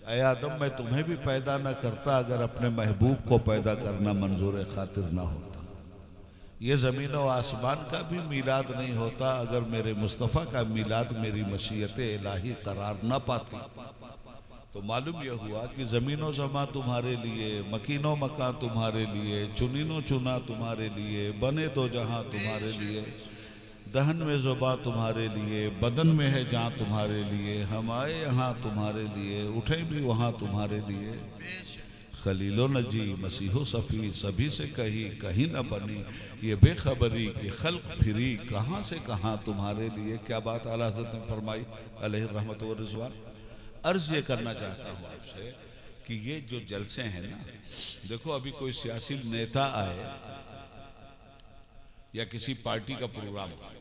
ऐ आदम, मैं तुम्हें भी पैदा न करता अगर अपने महबूब को पैदा करना मंजूर खातिर ना होता। ये ज़मीन व आसमान का भी मीलाद नहीं होता अगर मेरे मुस्तफ़ा का मीलाद मेरी मशीयत इलाही करार न पाती। तो मालूम यह हुआ कि ज़मीन व ज़मा तुम्हारे लिए, मकीनो मकां तुम्हारे लिए, चुनीनो चुना तुम्हारे लिए, बने दो जहां तुम्हारे लिए, दहन में ज़ुबां तुम्हारे लिए, बदन में है जान तुम्हारे लिए, हम आए यहाँ तुम्हारे लिए, उठे भी वहाँ तुम्हारे लिए। खलीलो नजी मसीहो सफ़ी सभी से कही कहीं न बनी, ये बेखबरी कि खल्क फिरी कहाँ से कहाँ तुम्हारे लिए। क्या बात आला हज़रत ने फरमाई अलैहि रहमत व रिज़वान। अर्ज़ ये करना चाहता हूँ आपसे कि ये जो जलसे हैं ना, देखो अभी कोई सियासी नेता आए या किसी पार्टी का प्रोग्राम हो,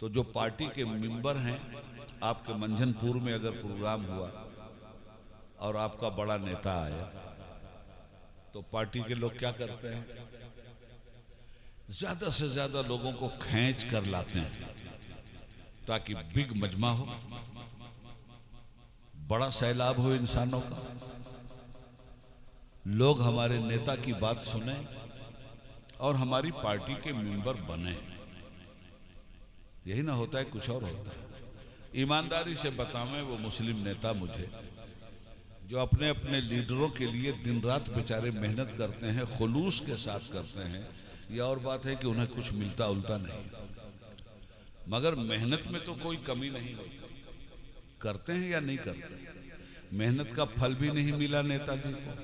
तो जो पार्टी के मेंबर हैं, आपके मंझनपुर में अगर प्रोग्राम हुआ और आपका बड़ा नेता आया, तो पार्टी के लोग क्या करते हैं? ज़्यादा से ज़्यादा लोगों को खींच कर लाते हैं ताकि बिग मजमा हो, बड़ा सैलाब हो इंसानों का, लोग हमारे नेता की बात सुने और हमारी पार्टी के मेंबर बने। यही ना होता है, कुछ और होता है। ईमानदारी से बतावें वो मुस्लिम नेता मुझे, जो अपने अपने लीडरों के लिए दिन रात बेचारे मेहनत करते हैं, खुलूस के साथ करते हैं। यह और बात है कि उन्हें कुछ मिलता उलता नहीं, मगर मेहनत में तो कोई कमी नहीं होती। करते हैं या नहीं करते, मेहनत का फल भी नहीं मिला नेताजी को।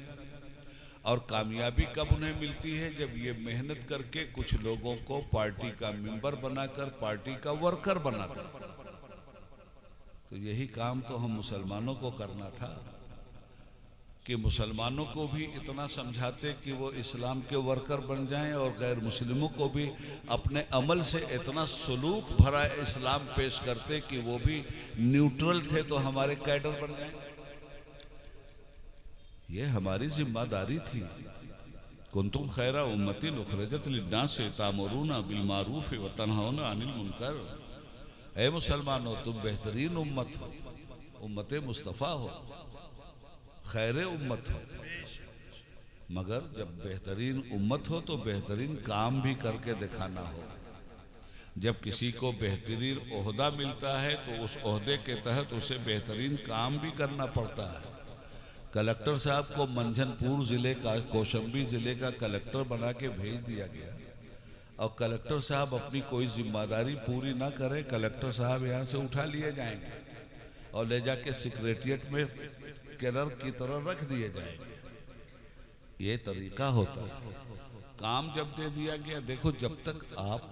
और कामयाबी कब उन्हें मिलती है, जब ये मेहनत करके कुछ लोगों को पार्टी का मेंबर बनाकर, पार्टी का वर्कर बनाकर। तो यही काम तो हम मुसलमानों को करना था कि मुसलमानों को भी इतना समझाते कि वो इस्लाम के वर्कर बन जाएं, और गैर मुस्लिमों को भी अपने अमल से इतना सलूक भरा इस्लाम पेश करते कि वो भी न्यूट्रल थे तो हमारे कैडर बन जाएं। ये हमारी जिम्मेदारी थी। कुंतुम खैरा उम्मतिन उखरजत लिन्नास तामुरूना बिल मारूफ व तनहौना अनिल मुनकर। ऐ मुसलमानों, तुम बेहतरीन उम्मत हो, उम्मत मुस्तफ़ा हो, खैर उम्मत हो। मगर जब बेहतरीन उम्मत हो तो बेहतरीन काम भी करके दिखाना हो। जब किसी को बेहतरीन ओहदा मिलता है तो उस ओहदे के तहत उसे बेहतरीन काम भी करना पड़ता है। कलेक्टर साहब को मंझनपुर ज़िले का, कौशाम्बी ज़िले का कलेक्टर बना के भेज दिया गया, और कलेक्टर साहब अपनी कोई जिम्मेदारी पूरी ना करें, कलेक्टर साहब यहाँ से उठा लिए जाएंगे और ले जाके सेक्रेटरिएट में क्लर्क की तरह रख दिए जाएंगे। ये तरीका होता है। काम जब दे दिया गया, देखो जब तक आप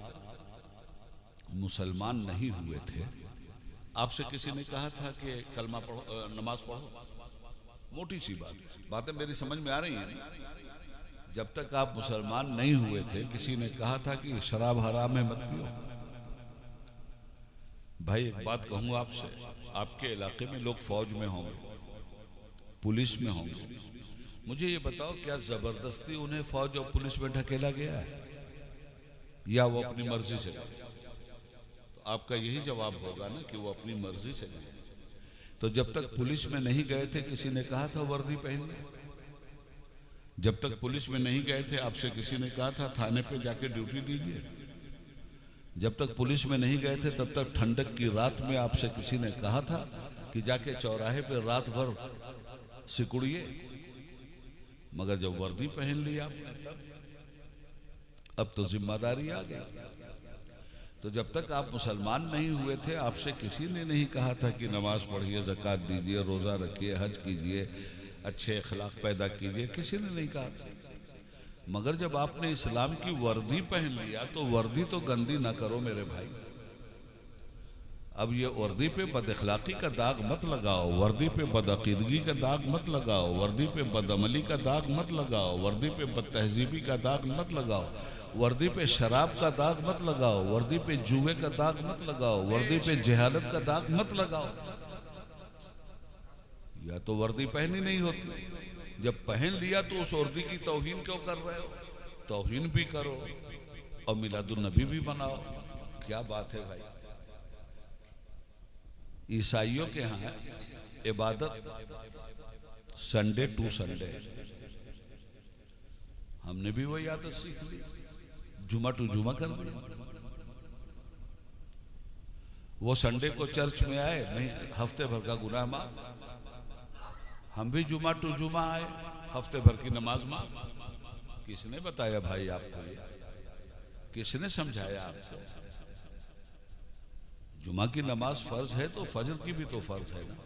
मुसलमान नहीं हुए थे, आपसे किसी ने कहा था कि कलमा पढ़ो, नमाज पढ़ो, मोटी सी बातें मेरी समझ में आ रही हैं। जब तक आप मुसलमान नहीं हुए थे, किसी ने कहा था कि शराब हराम है, मत पियो। भाई एक बात कहूँ आपसे, आपके इलाके में लोग फौज में होंगे, पुलिस में होंगे, मुझे ये बताओ क्या जबरदस्ती उन्हें फौज और पुलिस में ढकेला गया है या वो अपनी मर्जी से गए? तो आपका यही जवाब होगा ना कि वो अपनी मर्जी से गए। तो जब तक पुलिस में नहीं गए थे, किसी ने कहा था वर्दी पहन ले? जब तक पुलिस में नहीं गए थे, आपसे किसी ने कहा था थाने पे जाके ड्यूटी दीजिए? जब तक पुलिस में नहीं गए थे, तब तक ठंडक की रात में आपसे किसी ने कहा था कि जाके चौराहे पे रात भर सिकुड़िए? मगर जब वर्दी पहन ली आपने, तब अब तो जिम्मेदारी आ गई। तो जब तक आप मुसलमान नहीं हुए थे, आपसे किसी ने नहीं कहा था कि नमाज पढ़िए, ज़कात दीजिए, रोज़ा रखिए, हज कीजिए, अच्छे अखलाक पैदा कीजिए, किसी ने नहीं कहा था। मगर जब आपने इस्लाम की वर्दी पहन लिया तो वर्दी तो गंदी ना करो मेरे भाई। अब ये वर्दी पे बदअखलाकी का दाग मत लगाओ, वर्दी पे बदअकीदगी का दाग मत लगाओ, वर्दी पे बदअमली का दाग मत लगाओ, वर्दी पे बदतहजीबी का दाग मत लगाओ, वर्दी पे शराब का दाग मत लगाओ, वर्दी पे जुए का दाग मत लगाओ, वर्दी पे जहालत का दाग मत लगाओ। या तो वर्दी पहनी नहीं होती, जब पहन लिया तो उस वर्दी की तौहीन क्यों कर रहे हो? तौहीन भी करो और मिलादुन नबी भी बनाओ। क्या बात है भाई। ईसाइयों के यहाँ इबादत संडे टू संडे, हमने भी वही आदत सीख ली, जुमा टू जुमा कर दिया। वो संडे को चर्च में आए, नहीं हफ्ते भर का गुनाह माफ। हम भी जुमा टू जुमा आए, हफ्ते भर की नमाज माफ। किसने बताया भाई आपको ये? किसने समझाया आपको? जुमा की नमाज फर्ज है तो फजर की भी तो फर्ज है ना,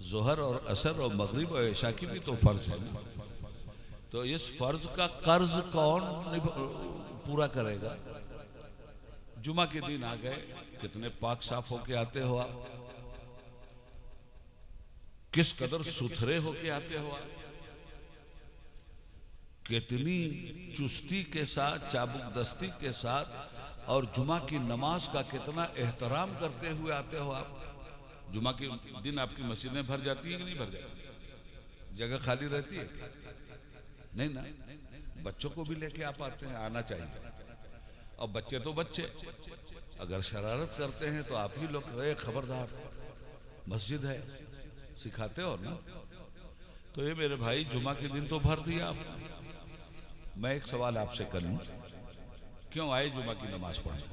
जोहर और असर और मगरिब और इशा की भी तो फर्ज है ना। तो इस फर्ज का कर्ज कौन पूरा करेगा? जुमा के दिन आ गए, कितने पाक साफ होके आते हो आप, किस कदर सुथरे होके आते हो आप, कितनी चुस्ती के साथ, चाबुकदस्ती के साथ, और जुमा की नमाज का कितना एहतराम करते हुए आते हो आप। जुमा के दिन आपकी मस्जिदें भर जाती है कि नहीं भर जाती? जगह खाली रहती है? नहीं ना। बच्चों को भी लेके आप आते हैं, आना चाहिए। अब बच्चे तो बच्चे, अगर शरारत करते हैं तो आप ही लोग रहे खबरदार, मस्जिद है, सिखाते हो ना। तो ये मेरे भाई जुमा के दिन तो भर दिया आपने। मैं एक सवाल आपसे कर लूं, क्यों आए जुमा की नमाज पढ़ने?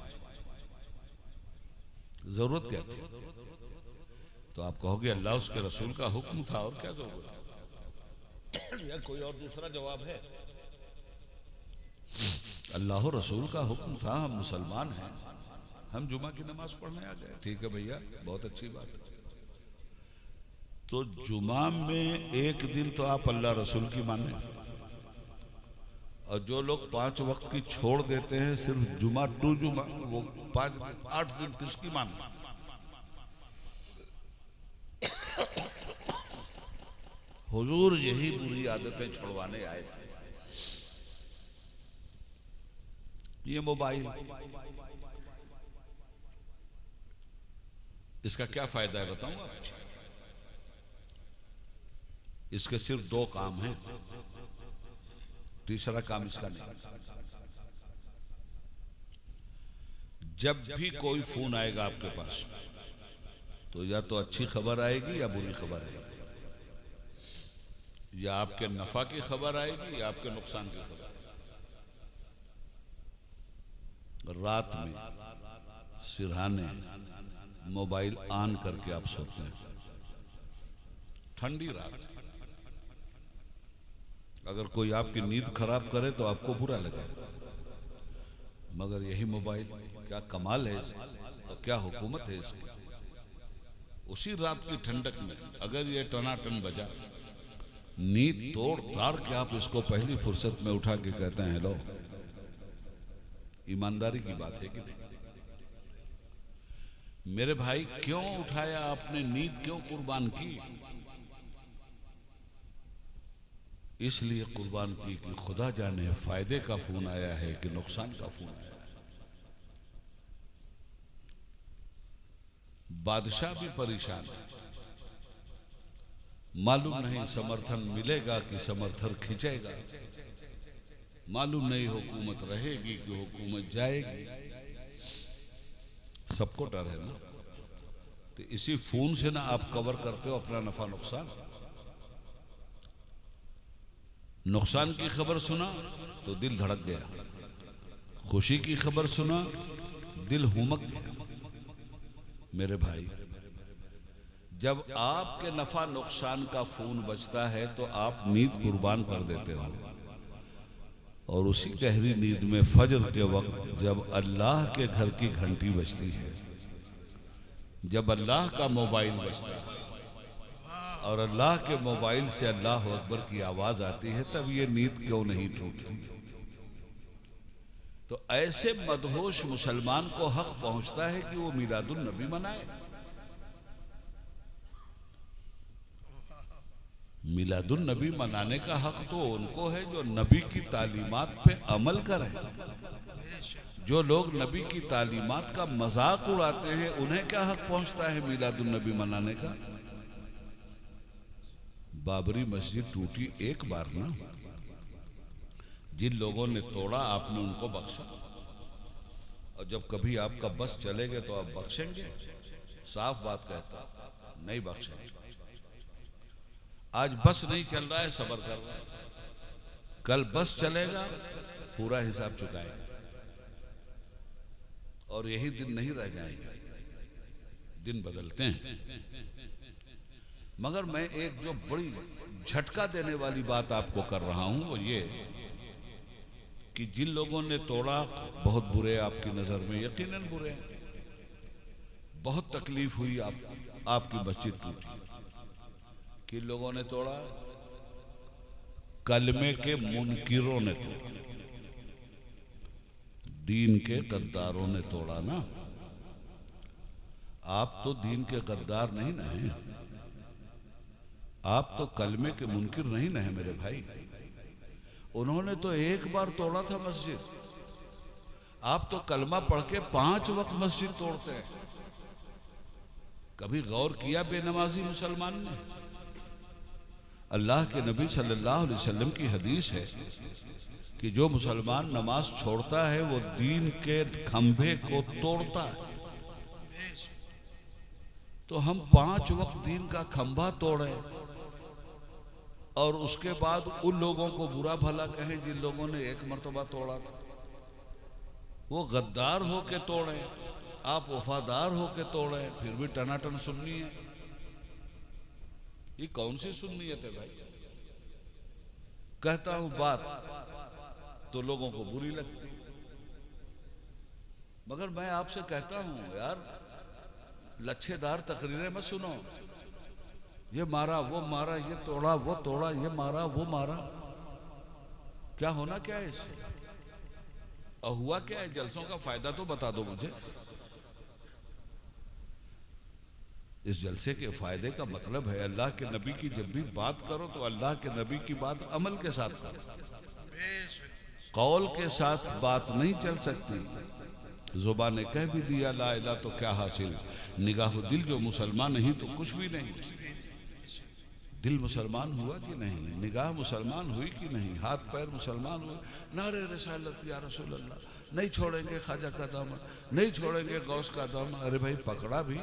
जरूरत क्या थी? तो आप कहोगे अल्लाह उसके रसूल का हुक्म था, और क्या जरूरत या कोई और दूसरा जवाब है? अल्लाह और रसूल का हुक्म था, हम मुसलमान हैं, हम जुमा की नमाज पढ़ने आ गए। ठीक है भैया, बहुत अच्छी बात है। तो जुमा में एक दिन तो आप अल्लाह रसूल की माने, और जो लोग 5 वक्त की छोड़ देते हैं, सिर्फ जुमा टू जुमा, वो 5 दिन 8 दिन किसकी माने? हुजूर यही बुरी आदतें छुड़वाने आए थे। ये मोबाइल, इसका क्या फायदा है बताऊं आपको? इसके सिर्फ 2 काम हैं, तीसरा काम इसका नहीं। जब भी कोई फोन आएगा आपके पास, तो या तो अच्छी खबर आएगी या बुरी खबर आएगी, या आपके नफा की खबर आएगी या आपके नुकसान की खबर आएगी। रात में सिरहाने मोबाइल ऑन करके आप सोते हैं, ठंडी रात, अगर कोई आपकी नींद खराब करे तो आपको बुरा लगे, मगर यही मोबाइल, क्या कमाल है इसका और क्या हुकूमत है इसकी। उसी रात की ठंडक में अगर ये टनाटन बजा, नींद तोड़ ताड़ के आप इसको पहली फुर्सत में उठा के कहते हैं हेलो। ईमानदारी की बात है कि नहीं? मेरे भाई, क्यों उठाया आपने, नींद क्यों कुर्बान की? इसलिए कुर्बान की कि खुदा जाने फायदे का फोन आया है कि नुकसान का फोन आया है। बादशाह भी परेशान है, मालूम नहीं समर्थन मिलेगा कि समर्थन खिंचेगा, मालूम नहीं हुकूमत रहेगी कि हुकूमत जाएगी। सबको डर है ना। तो इसी फोन से ना आप कवर करते हो अपना नफा नुकसान। नुकसान की खबर सुना तो दिल धड़क गया, खुशी की खबर सुना दिल हुमक गया। मेरे भाई, जब आपके नफा नुकसान का फोन बजता है तो आप नींद कुर्बान कर देते हो, और उसी गहरी नींद में फजर के वक्त जब अल्लाह के घर की घंटी बजती है, जब अल्लाह का मोबाइल बजता है और अल्लाह के मोबाइल से अल्लाह अकबर की आवाज आती है, तब ये नींद क्यों नहीं टूटती? तो ऐसे मदहोश मुसलमान को हक पहुंचता है कि वो मिलादुन नबी मनाए। मिलादुन नबी मनाने का हक तो उनको है जो नबी की तालीमात पे अमल करें। जो लोग नबी की तालीमात का मजाक उड़ाते हैं, उन्हें क्या हक पहुंचता है मिलादुन नबी मनाने का? बाबरी मस्जिद टूटी एक बार ना, जिन लोगों ने तोड़ा आपने उनको बख्शा, और जब कभी आपका बस चलेगा तो आप बख्शेंगे? साफ बात कहता, नहीं बख्शेंगे। आज बस नहीं चल रहा है, सब्र कर रहा है, कल बस चलेगा, पूरा हिसाब चुकाएंगे, और यही दिन नहीं रह जाएंगे, दिन बदलते हैं। मगर मैं एक जो बड़ी झटका देने वाली बात आपको कर रहा हूं वो ये कि जिन लोगों ने तोड़ा बहुत बुरे आपकी नजर में, यकीनन बुरे हैं, बहुत तकलीफ हुई, आपकी मस्जिद टूटी। किन लोगों ने तोड़ा? कलमे के मुनकिरों ने तोड़ा, दीन के गद्दारों ने तोड़ा ना। आप तो दीन के गद्दार नहीं ना हैं, आप तो कलमे के मुनकिर नहीं ना है मेरे भाई। उन्होंने तो एक बार तोड़ा था मस्जिद, आप तो कलमा पढ़ के 5 वक्त मस्जिद तोड़ते हैं। कभी गौर किया बेनमाजी मुसलमान ने? अल्लाह के नबी सल्लल्लाहु अलैहि वसल्लम की हदीस है कि जो मुसलमान नमाज छोड़ता है वो दीन के खंभे को तोड़ता है। तो हम 5 वक्त दीन का खंभा तोड़े और उसके बाद उन लोगों को बुरा भला कहें जिन लोगों ने 1 मरतबा तोड़ा था। वो गद्दार हो के तोड़े, आप वफादार हो के तोड़े, फिर भी टनाटन सुन्नी है। ये कौन सी सुन्नियत है भाई? कहता हूं बात तो लोगों को बुरी लगती, मगर मैं आपसे कहता हूं यार, लच्छेदार तकरीरें मत सुनो। ये मारा, वो मारा, ये तोड़ा, वो तोड़ा, ये मारा, वो मारा। क्या होना क्या है इससे? और हुआ क्या है? जलसों का फायदा तो बता दो मुझे। इस जलसे के फायदे का मतलब है अल्लाह के नबी की जब भी बात करो तो अल्लाह के नबी की बात अमल के साथ करो। कौल के साथ बात नहीं चल सकती। जुबान ने कह भी दिया ला इलाहा तो क्या हासिल, निगाह दिल जो मुसलमान नहीं तो कुछ भी नहीं। दिल मुसलमान हुआ कि नहीं, निगाह मुसलमान हुई कि नहीं, हाथ पैर मुसलमान हुए। नारे रिसालत या रसूल अल्लाह, नहीं छोड़ेंगे ख्वाजा का दामन, नहीं छोड़ेंगे गौस का दामन। अरे भाई पकड़ा भी,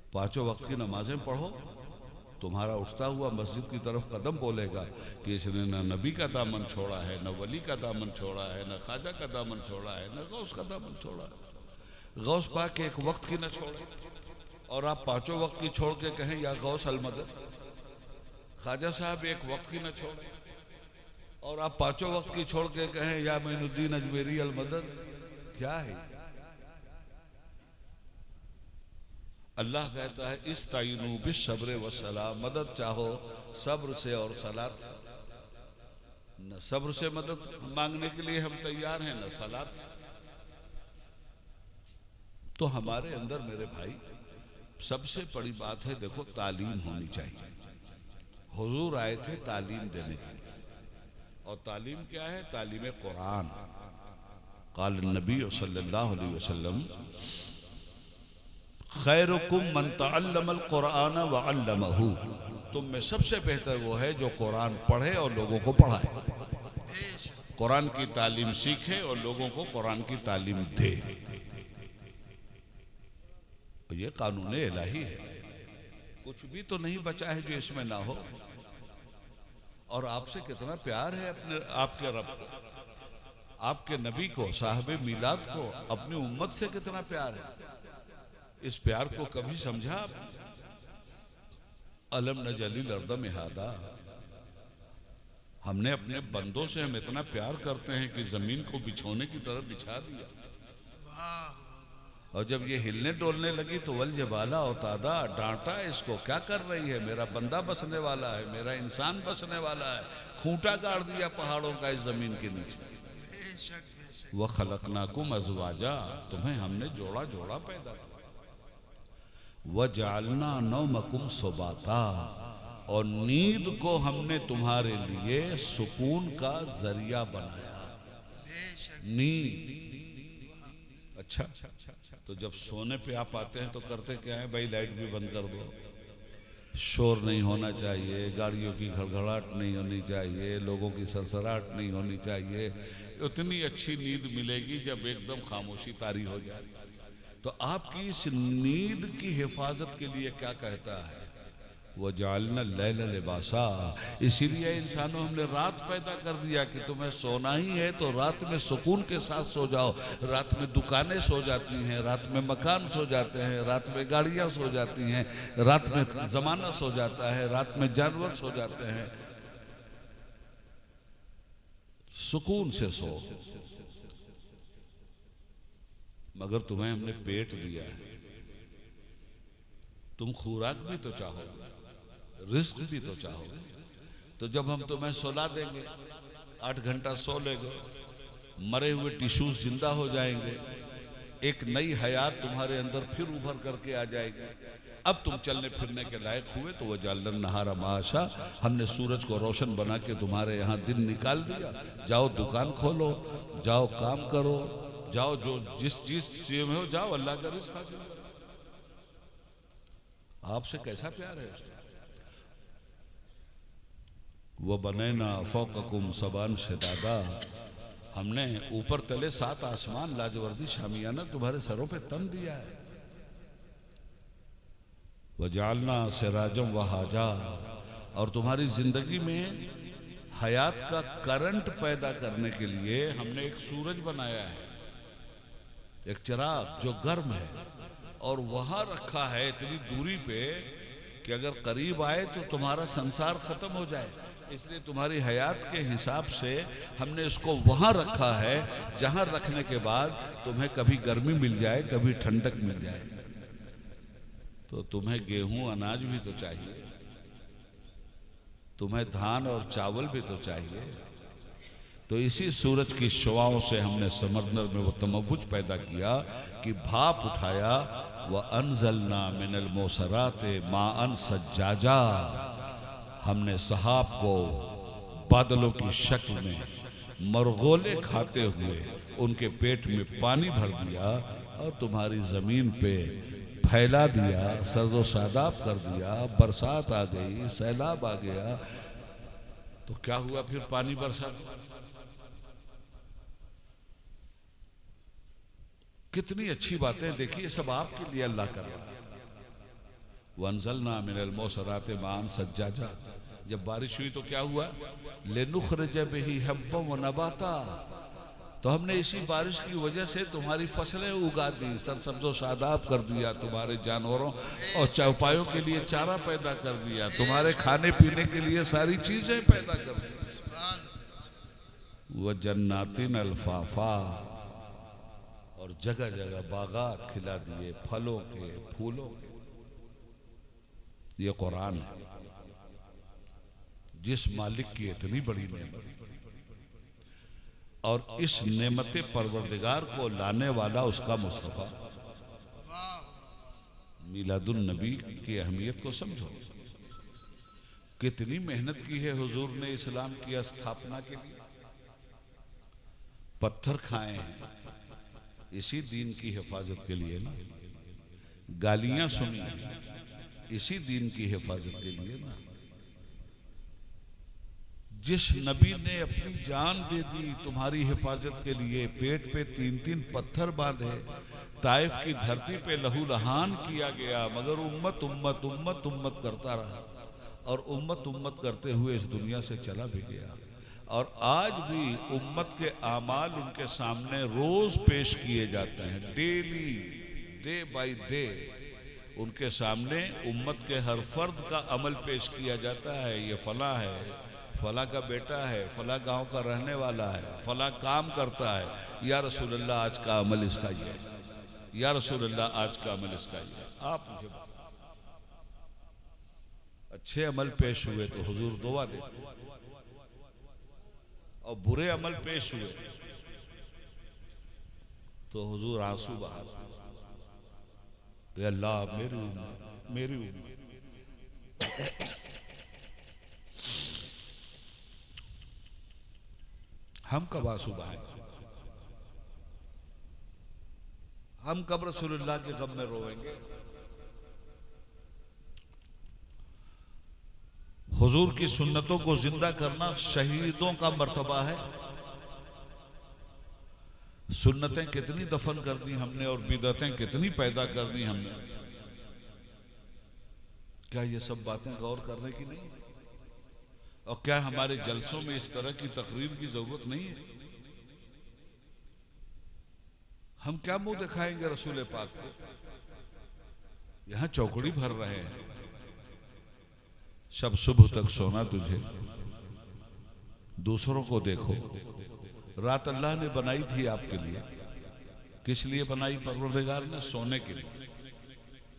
5 वक्त की नमाजें पढ़ो, तुम्हारा उठता हुआ मस्जिद की तरफ कदम बोलेगा कि इसने न नबी का दामन छोड़ा है, न वली का दामन छोड़ा है, न ख्वाजा का दामन छोड़ा है, न गौस का दामन छोड़ा है। गौस पाक 1 वक्त की न छोड़े और आप 5 वक्त की छोड़ के कहें या गौस अल मदद। ख्वाजा साहब 1 वक्त की न छोड़े और आप 5 वक्त की छोड़ के कहें या मोइनुद्दीन अजमेरी अल मदद। क्या है? अल्लाह कहता है इस्ताइनु बिस्सब्र वस्सलाह, मदद चाहो सब्र से और सलात से। न सब्र से मदद मांगने के लिए हम तैयार हैं, न सलात से। तो हमारे अंदर मेरे भाई सबसे बड़ी बात है, देखो तालीम होनी चाहिए। हुजूर आए थे तालीम देने के लिए, और तालीम क्या है? तालीम कुरान। क़ाल नबी सल्लल्लाहु अलैहि वसल्लम खैरुकुम मन तअल्लमल कुरान व अल्लमहु, तुम में सबसे बेहतर वो है जो कुरान पढ़े और लोगों को पढ़ाए। कुरान की तालीम सीखे और लोगों को कुरान की तालीम दे। ये कानून इलाही है, कुछ भी तो नहीं बचा है जो इसमें ना हो। और आपसे कितना प्यार है अपने आपके रब को, आपके नबी को, साहिब मिलाद को, अपनी उम्मत से कितना प्यार है। इस प्यार को कभी समझा आपने? अलम नजलिल अर्द मिहादा, हमने अपने बंदों से हम इतना प्यार करते हैं कि जमीन को बिछोने की तरफ बिछा दिया। और जब ये हिलने डोलने लगी तो वल जबाला औतादा, डांटा इसको, क्या कर रही है? मेरा बंदा बसने वाला है, मेरा इंसान बसने वाला है। खूंटा गाड़ दिया पहाड़ों का इस जमीन के नीचे। वह खलकनाकुम अज़वाजा, तुम्हें हमने जोड़ा जोड़ा पैदा किया। वह जालना नौमकुम सुबाता, और नींद को हमने तुम्हारे लिए सुकून का जरिया बनाया। नींद, अच्छा, तो जब सोने पे आप आते हैं तो करते क्या है भाई? लाइट भी बंद कर दो, शोर नहीं होना चाहिए, गाड़ियों की घड़घड़ाहट नहीं होनी चाहिए, लोगों की सरसराहट नहीं होनी चाहिए। उतनी अच्छी नींद मिलेगी जब एकदम खामोशी तारी हो जाए। तो आपकी इस नींद की हिफाजत के लिए क्या कहता है? वो जालना लैल लिबासा, इसीलिए इंसानों हमने रात पैदा कर दिया कि तुम्हें सोना ही है तो रात में सुकून के साथ सो जाओ। रात में दुकानें सो जाती हैं, रात में मकान सो जाते हैं, रात में गाड़ियां सो जाती हैं, रात में जमाना सो जाता है, रात में जानवर सो जाते हैं। सुकून से सो। मगर तुम्हें हमने पेट दिया है, तुम खुराक भी तो चाहोगे, रिस्क भी तो चाहोगे। तो जब हम तुम्हें सुला देंगे, 8 घंटा सो लेगे, मरे हुए टिश्यूज जिंदा हो जाएंगे, एक नई हयात तुम्हारे अंदर फिर उभर करके आ जाएगी। अब तुम चलने फिरने के लायक हुए तो वह जालन नहारा माशा, हमने सूरज को रोशन बना के तुम्हारे यहाँ दिन निकाल दिया। जाओ दुकान खोलो, जाओ काम करो, जाओ जो जिस चीज में हो जाओ, अल्लाह का रिज़्क़ हासिल करो। आपसे कैसा प्यार है उसका? व बनैना फौककुम सबान शदादा, हमने ऊपर तले 7 आसमान लाजवर्दी शामियाना तुम्हारे सरों पे तन दिया है। वजालना सिराजम वहाजा, और तुम्हारी जिंदगी में हयात का करंट पैदा करने के लिए हमने एक सूरज बनाया है, एक चिराग जो गर्म है, और वहां रखा है इतनी दूरी पे कि अगर करीब आए तो तुम्हारा संसार खत्म हो जाए। इसलिए तुम्हारी हयात के हिसाब से हमने इसको वहां रखा है जहां रखने के बाद तुम्हें कभी गर्मी मिल जाए, कभी ठंडक मिल जाए। तो तुम्हें गेहूं अनाज भी तो चाहिए, तुम्हें धान और चावल भी तो चाहिए। तो इसी सूरज की शुआओं से हमने समंदर में वो तमव्वुज पैदा किया कि भाप उठाया। व अनजलना मिनल मोसराते माअन सज्जाजा, हमने सहाब को बादलों की शक्ल में मरगोले खाते हुए उनके पेट में पानी भर दिया और तुम्हारी ज़मीन पे फैला दिया, सर्दो शादाब कर दिया। बरसात आ गई, सैलाब आ गया, तो क्या हुआ फिर पानी बरसात? कितनी अच्छी बातें देखिए, सब आपके लिए अल्लाह कर रहा है। वंजलना मिनल मोसराते मान सज्जाजा, जब बारिश हुई तो क्या हुआ? लेनुखरिज बिही हब्बा व नबाता, तो हमने इसी बारिश की वजह से तुम्हारी फसलें उगा दी, सरसब्जो शादाब कर दिया, तुम्हारे जानवरों और चौपायों के लिए चारा पैदा कर दिया, तुम्हारे खाने पीने के लिए सारी चीजें पैदा कर दी। वह जन्नातिन अल्फाफा, और जगह जगह बागात खिला दिए फलों के, फूलों के। ये कुरान है, जिस मालिक की इतनी बड़ी नेमत, और इस नेमत परवरदिगार को लाने वाला उसका मुस्तफ़ा। मिलादुन नबी की अहमियत को समझो, कितनी मेहनत की है हुजूर ने इस्लाम की स्थापना के लिए। पत्थर खाए हैं इसी दीन की हिफाजत के लिए ना, गालियां सुनी इसी दीन की हिफाजत के लिए ना। जिस नबी ने अपनी जान दे दी तुम्हारी हिफाजत के लिए, पेट पे 3-3 पत्थर बांधे, ताइफ की धरती पे लहू लहान किया गया, मगर उम्मत उम्मत उम्मत उम्मत करता रहा, और उम्मत उम्मत करते हुए इस दुनिया से चला भी गया। और आज भी उम्मत के आमाल उनके सामने रोज पेश किए जाते हैं, डेली, डे बाय डे उनके सामने उम्मत के हर फर्द का अमल पेश किया जाता है। ये फला है, फला का बेटा है, फला गांव का रहने वाला है, फला काम करता है, या रसूलल्लाह आज का अमल इसका ये है, या रसूलल्लाह आज का अमल इसका ये है। आप मुझे अच्छे अमल पेश हुए तो हुजूर दुआ देते, और बुरे अमल पेश हुए तो हुजूर आंसू बहाते, अल्लाह मेरी उम्मत, मेरी उम्मत। हम कब आंसू बहाएं? हम कब रसूलुल्लाह के गम में रोएंगे? हुजूर की सुन्नतों को जिंदा करना शहीदों का मर्तबा है। सुन्नतें कितनी दफन कर दी हमने, और बिदअतें कितनी पैदा कर दी हमने। क्या ये सब बातें गौर करने की नहीं है? और क्या हमारे जलसों में इस तरह की तकरीर की जरूरत नहीं है? हम क्या मुंह दिखाएंगे रसूल पाक को? यहां चौकड़ी भर रहे हैं, शब सुबह तक सोना तुझे, दूसरों को देखो। रात अल्लाह ने बनाई थी आपके लिए, किस लिए बनाई? परवरदिगार ने सोने के लिए।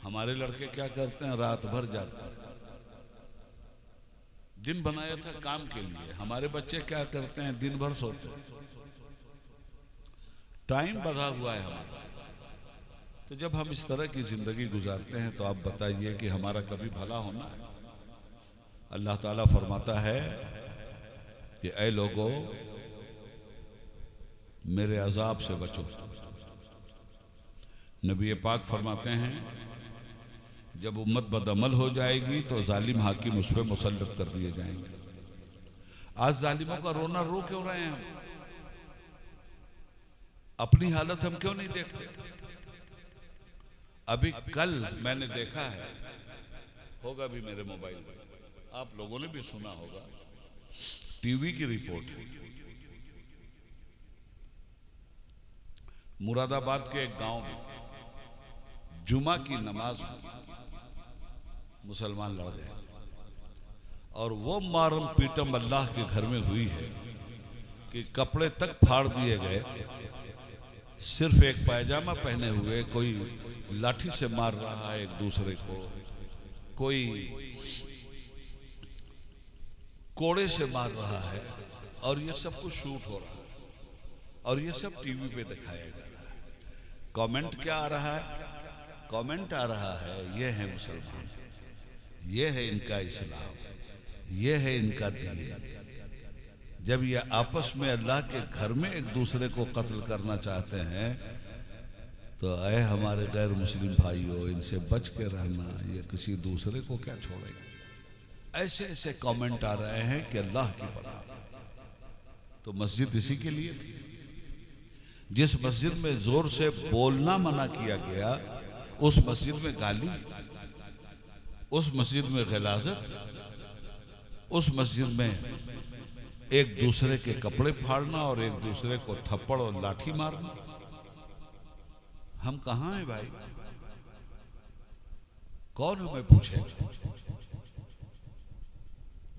हमारे लड़के क्या करते हैं? रात भर जागते हैं। दिन बनाया था काम के लिए, हमारे बच्चे क्या करते हैं? दिन भर सोते हैं। टाइम बढ़ा हुआ है हमारा। तो जब हम इस तरह की जिंदगी गुजारते हैं तो आप बताइए कि हमारा कभी भला होना है? अल्लाह ताला फरमाता है कि ऐ लोगों, मेरे अजाब से बचो। नबी पाक फरमाते हैं जब उम्मत बदअमल हो जाएगी तो जालिम हाकिम उस पर मुसल्लत कर दिए जाएंगे। आज जालिमों का रोना रो क्यों रहे हैं हम? अपनी हालत हम क्यों नहीं देखते? अभी कल मैंने देखा है, होगा भी मेरे मोबाइल में, आप लोगों ने भी सुना होगा, टीवी की रिपोर्ट है, मुरादाबाद के एक गांव में जुमा की नमाज मुसलमान लड़ गए और वो मारम पीटम अल्लाह के घर में हुई है कि कपड़े तक फाड़ दिए गए। सिर्फ एक पायजामा पहने हुए कोई लाठी से मार रहा है एक दूसरे को, कोई कोड़े से मार रहा है, और ये सब कुछ शूट हो रहा है और ये सब टीवी पे दिखाया जा रहा है। कमेंट क्या आ रहा है? कमेंट आ रहा है, ये है मुसलमान, ये है इनका इस्लाम, ये है इनका दीन। जब ये आपस में अल्लाह के घर में एक दूसरे को कत्ल करना चाहते हैं तो ऐ हमारे गैर मुस्लिम भाइयों, इनसे बच के रहना, ये किसी दूसरे को क्या छोड़ेगा। ऐसे ऐसे कमेंट आ रहे हैं कि अल्लाह की पनाह। तो मस्जिद इसी के लिए थी। जिस मस्जिद में जोर से बोलना मना किया गया, उस मस्जिद में गाली, उस मस्जिद में ग़िलाज़त, उस मस्जिद में एक दूसरे के कपड़े फाड़ना और एक दूसरे को थप्पड़ और लाठी मारना। हम कहां हैं भाई? कौन हमें पूछेगा?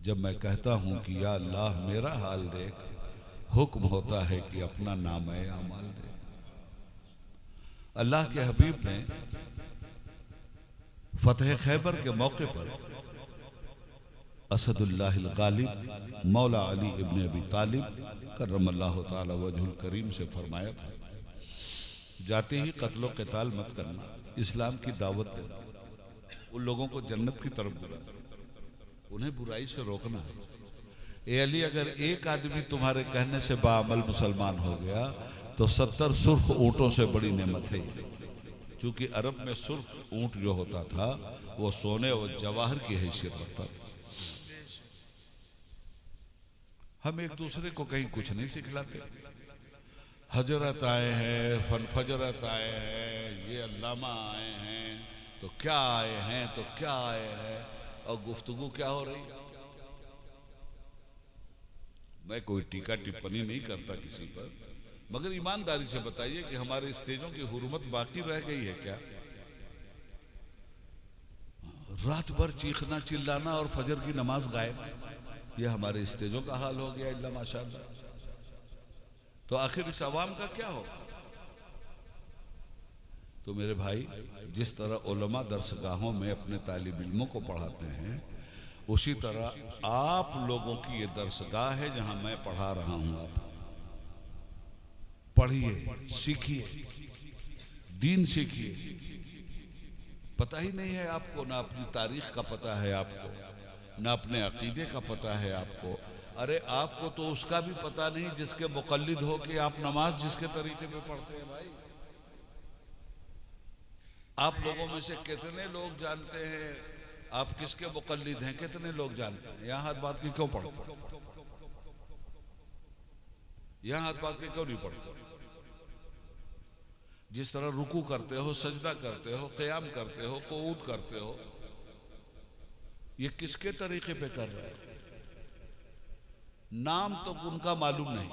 जब मैं कहता हूं कि या अल्लाह मेरा हाल देख, हुक्म होता है कि अपना नाम-ए अमाल दे। अल्लाह के हबीब ने फतह खैबर के मौके पर असदुल्लाहिल गालिब मौला अली इब्न अबी तालिब करमल्लाहु ताला वजहुल करीम से फरमाया था, जाते ही कत्लो क़िताल मत करना, इस्लाम की दावत देना, उन लोगों को जन्नत की तरफ बुलाना, उन्हें बुराई से रोकना है। ए अली, अगर एक आदमी तुम्हारे कहने से बाअमल मुसलमान हो गया तो 70 सुर्ख ऊँटों से बड़ी नेमत है। क्योंकि अरब में सुर्ख ऊँट जो होता था वो सोने और जवाहर की हैसियत रखता था। हम एक दूसरे को कहीं कुछ नहीं सिखलाते। हजरत आए हैं, फजरत आए हैं, ये अल्लामा आए हैं तो क्या आए हैं, तो क्या आए हैं, और गुफ्तगू क्या हो रही। मैं कोई टीका टिप्पणी नहीं करता किसी पर, मगर ईमानदारी से बताइए कि हमारे स्टेजों की हुर्मत बाकी रह गई है क्या? रात भर चीखना चिल्लाना और फजर की नमाज गायब, यह हमारे स्टेजों का हाल हो गया। इल्ला माशाअल्लाह। तो आखिर इस अवाम का क्या होगा? तो मेरे भाई, जिस तरह उलमा दरसगाहों में अपने तालिब इल्मों को पढ़ाते हैं, उसी तरह आप लोगों की ये दरसगाह है जहां मैं पढ़ा रहा हूं। आप पढ़िए, सीखिए, दीन सीखिए। पता ही नहीं है आपको, ना अपनी तारीख का पता है आपको, ना अपने अकीदे का पता है आपको। अरे आपको तो उसका भी पता नहीं जिसके मुक़ल्लिद हो कि आप नमाज जिसके तरीके पे पढ़ते हैं। भाई, आप लोगों में से कितने लोग जानते हैं आप किसके मुक़ल्लिद हैं? कितने लोग जानते हैं? यहाँ हाथ बात के क्यों पढ़ते? यहाँ हाथ बात के क्यों नहीं पढ़ते? जिस तरह रुकू करते हो, सजदा करते हो, क़याम करते हो, क़ुऊद करते हो, ये किसके तरीके पे कर रहे हो? नाम तो उनका मालूम नहीं,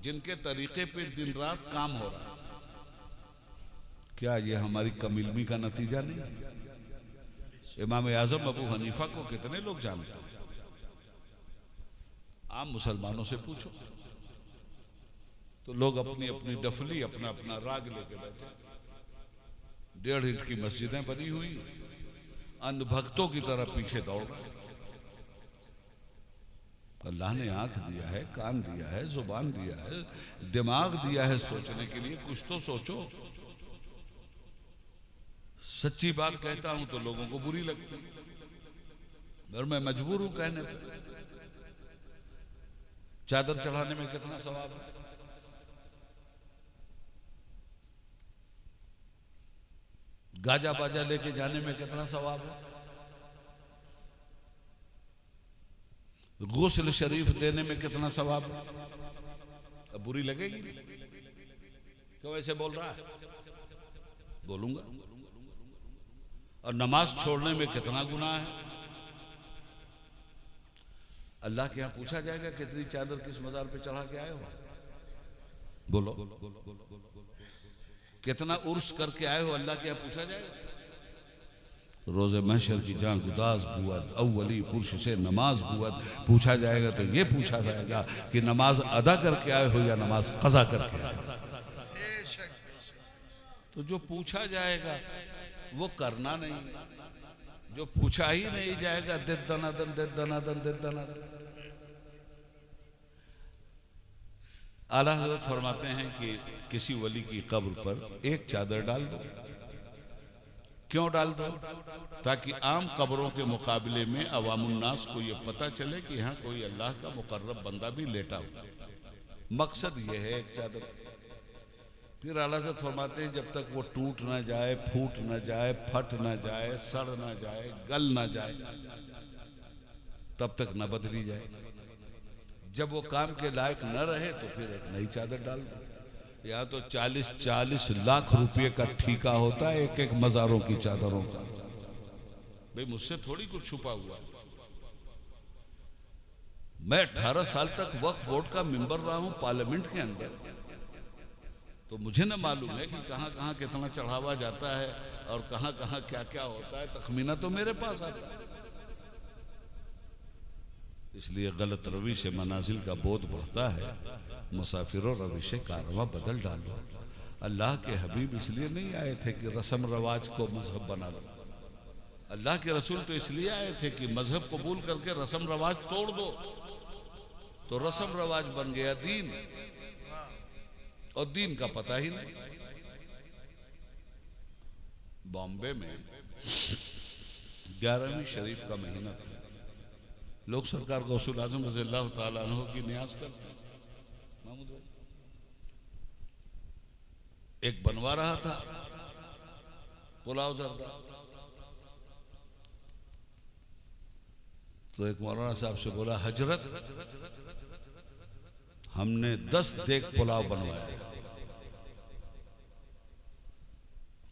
जिनके तरीके पे दिन रात काम हो रहा है। क्या ये हमारी कमिल्मी का नतीजा नहीं? इमाम आज़म अबू हनीफा को कितने लोग जानते हैं? आम मुसलमानों से पूछो तो लोग अपनी अपनी डफली, अपना अपना राग लेके बैठे। 1.5 इंच की मस्जिदें बनी हुई, अंधभक्तों की तरह पीछे दौड़ रहे। अल्लाह ने आंख दिया है, कान दिया है, जुबान दिया है, दिमाग दिया है सोचने के लिए। कुछ तो सोचो। सच्ची बात कहता हूं तो लोगों को बुरी लगती, और मैं मजबूर हूं कहने पर। चादर चढ़ाने में कितना सवाब है? गाजा बाजा लेके जाने में कितना सवाब है? गुस्ल शरीफ देने में कितना सवाब है? अब बुरी लगेगी? क्यों ऐसे बोल रहा है? बोलूंगा। और नमाज छोड़ने में कितना गुनाह है? अल्लाह के यहां पूछा जाएगा कितनी चादर किस मजार पे चढ़ा के आए हो? बोलो। कितना उर्स करके आए हो? अल्लाह के यहां पूछा जाएगा। रोज़े महशर की जहां गुदाज बुअद अव्वली पुरुष से नमाज बुअद पूछा जाएगा तो ये पूछा जाएगा कि नमाज अदा करके आए हो या नमाज कज़ा करके आए हो। तो जो पूछा जाएगा वो करना नहीं, जो पूछा ही नहीं जाएगा दिद दनादन दिद दनादन दिद दनादन। आला हज़रत फरमाते हैं कि किसी वली की कब्र पर एक चादर डाल दो। क्यों डाल दो? ताकि आम कब्रों के मुकाबले में अवामुन्नास को ये पता चले कि यहाँ कोई अल्लाह का मुकर्रब बंदा भी लेटा हुआ। मकसद ये है एक चादर। फिर आला हज़रत फरमाते हैं जब तक वो टूट ना जाए, फूट ना जाए, फट ना जाए, सड़ ना जाए, गल ना जाए, तब तक न बदली जाए। जब वो काम के लायक न रहे तो फिर एक नई चादर डाल दो। या तो 40-40 लाख रुपए का ठीका होता है एक एक मज़ारों की चादरों का। भाई मुझसे थोड़ी कुछ छुपा हुआ। मैं 18 साल तक वक्फ बोर्ड का मेंबर रहा हूं पार्लियामेंट के अंदर, तो मुझे न मालूम है कि कहां कहां कितना चढ़ावा जाता है और कहां कहां क्या क्या होता है। तखमीना तो मेरे पास आता है। इसलिए गलत रवि से मनाजिल का बोध बढ़ता है। मुसाफिरों रवि से कारवां बदल डालो। अल्लाह के हबीब इसलिए नहीं आए थे कि रस्म रवाज को मजहब बना लो। अल्लाह के रसूल तो इसलिए आए थे कि मजहब कबूल करके रस्म रवाज तोड़ दो। तो रस्म रवाज बन गया दीन, और दीन का पता ही नहीं। बॉम्बे में 11वीं शरीफ का महीना था। लोग सरकार गौसुल आजम रज़ियल्लाहु ताला अन्हु की नियाज करते हैं। एक बनवा रहा था पुलाव जर्दा, तो एक मौलाना साहब से बोला, हजरत हमने 10 देग पुलाव बनवाया है,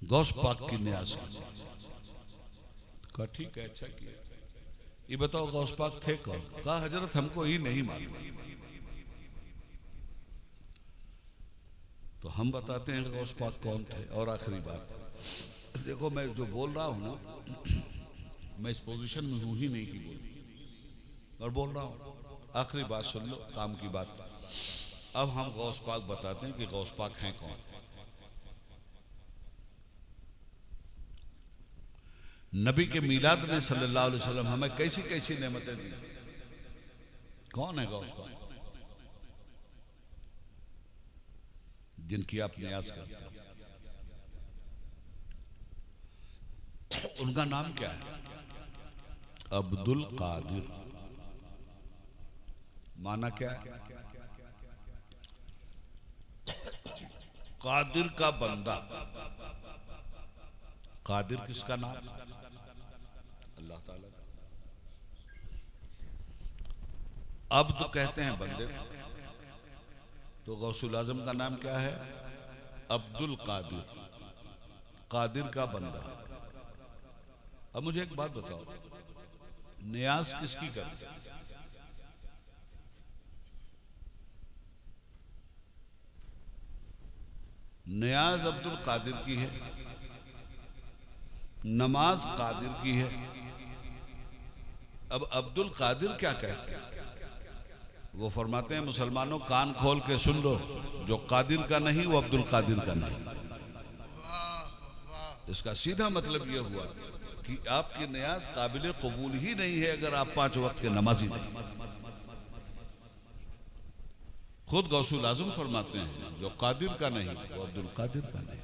गौस पाक की नियाज। कहा ठीक है, अच्छा किया। ये बताओ गौस पाक थे कौन? कहा हजरत हमको ही नहीं मालूम। तो हम बताते हैं गौस पाक कौन थे। और आखिरी बात देखो, मैं जो बोल रहा हूं ना, मैं इस पोजीशन में हूं ही नहीं कि बोल, और बोल रहा हूं। आखिरी बात सुन लो, काम की बात। अब हम गौस पाक बताते हैं कि गौस पाक हैं कौन। नबी के मीलाद ने सल्लल्लाहु अलैहि वसल्लम हमें कैसी कैसी नेमतें दी। कौन है गौस पाक जिनकी आप नियाज करते हैं? उनका नाम क्या है? अब्दुल कादिर। माना क्या है? कादिर का बंदा। कादिर किसका नाम? अल्लाह ताला। अब्द कहते हैं बंदे। तो गौसुल आजम का नाम क्या है? अब्दुल कादिर, कादिर का बंदा। अब मुझे एक बात बताओ, नियाज किसकी करते हैं? नियाज अब्दुल कादिर की है, नमाज कादिर की है। अब अब्दुल कादिर क्या कहते हैं? वो फरमाते हैं, मुसलमानों कान खोल के सुन लो, जो कादिर का नहीं वो अब्दुल कादिर का नहीं। इसका सीधा मतलब यह हुआ कि आपकी नियाज काबिल कबूल ही नहीं है अगर आप 5 वक्त के नमाजी नहीं। खुद गौसुल आजम फरमाते हैं, जो कादिर का नहीं वो अब्दुल कादिर का नहीं।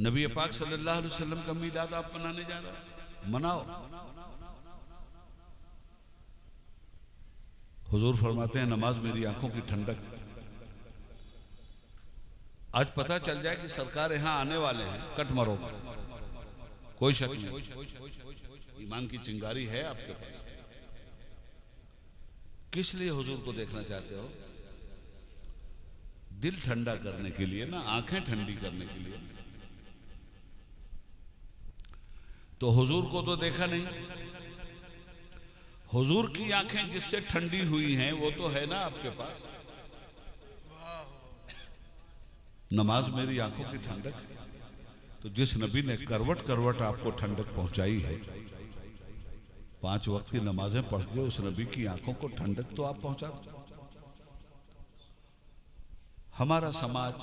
नबी पाक सल्लल्लाहु अलैहि वसल्लम का मीलाद आप मनाने जा रहे हैं, मनाओ। हुजूर फरमाते हैं, नमाज मेरी आंखों की ठंडक। आज पता चल जाए कि सरकार यहां आने वाले हैं, कट मरोगा। कोई शक नहीं। ईमान की चिंगारी है आपके पास। किस लिए हुजूर को देखना चाहते हो? दिल ठंडा करने के लिए ना, आंखें ठंडी करने के लिए। तो हुजूर को तो देखा नहीं, हुजूर की आंखें जिससे ठंडी हुई हैं वो तो है ना आपके पास। नमाज मेरी आंखों की ठंडक है। तो जिस नबी ने करवट करवट आपको ठंडक पहुंचाई है, 5 वक्त की नमाजें पढ़ के उस नबी की आंखों को ठंडक तो आप पहुंचा दो। हमारा समाज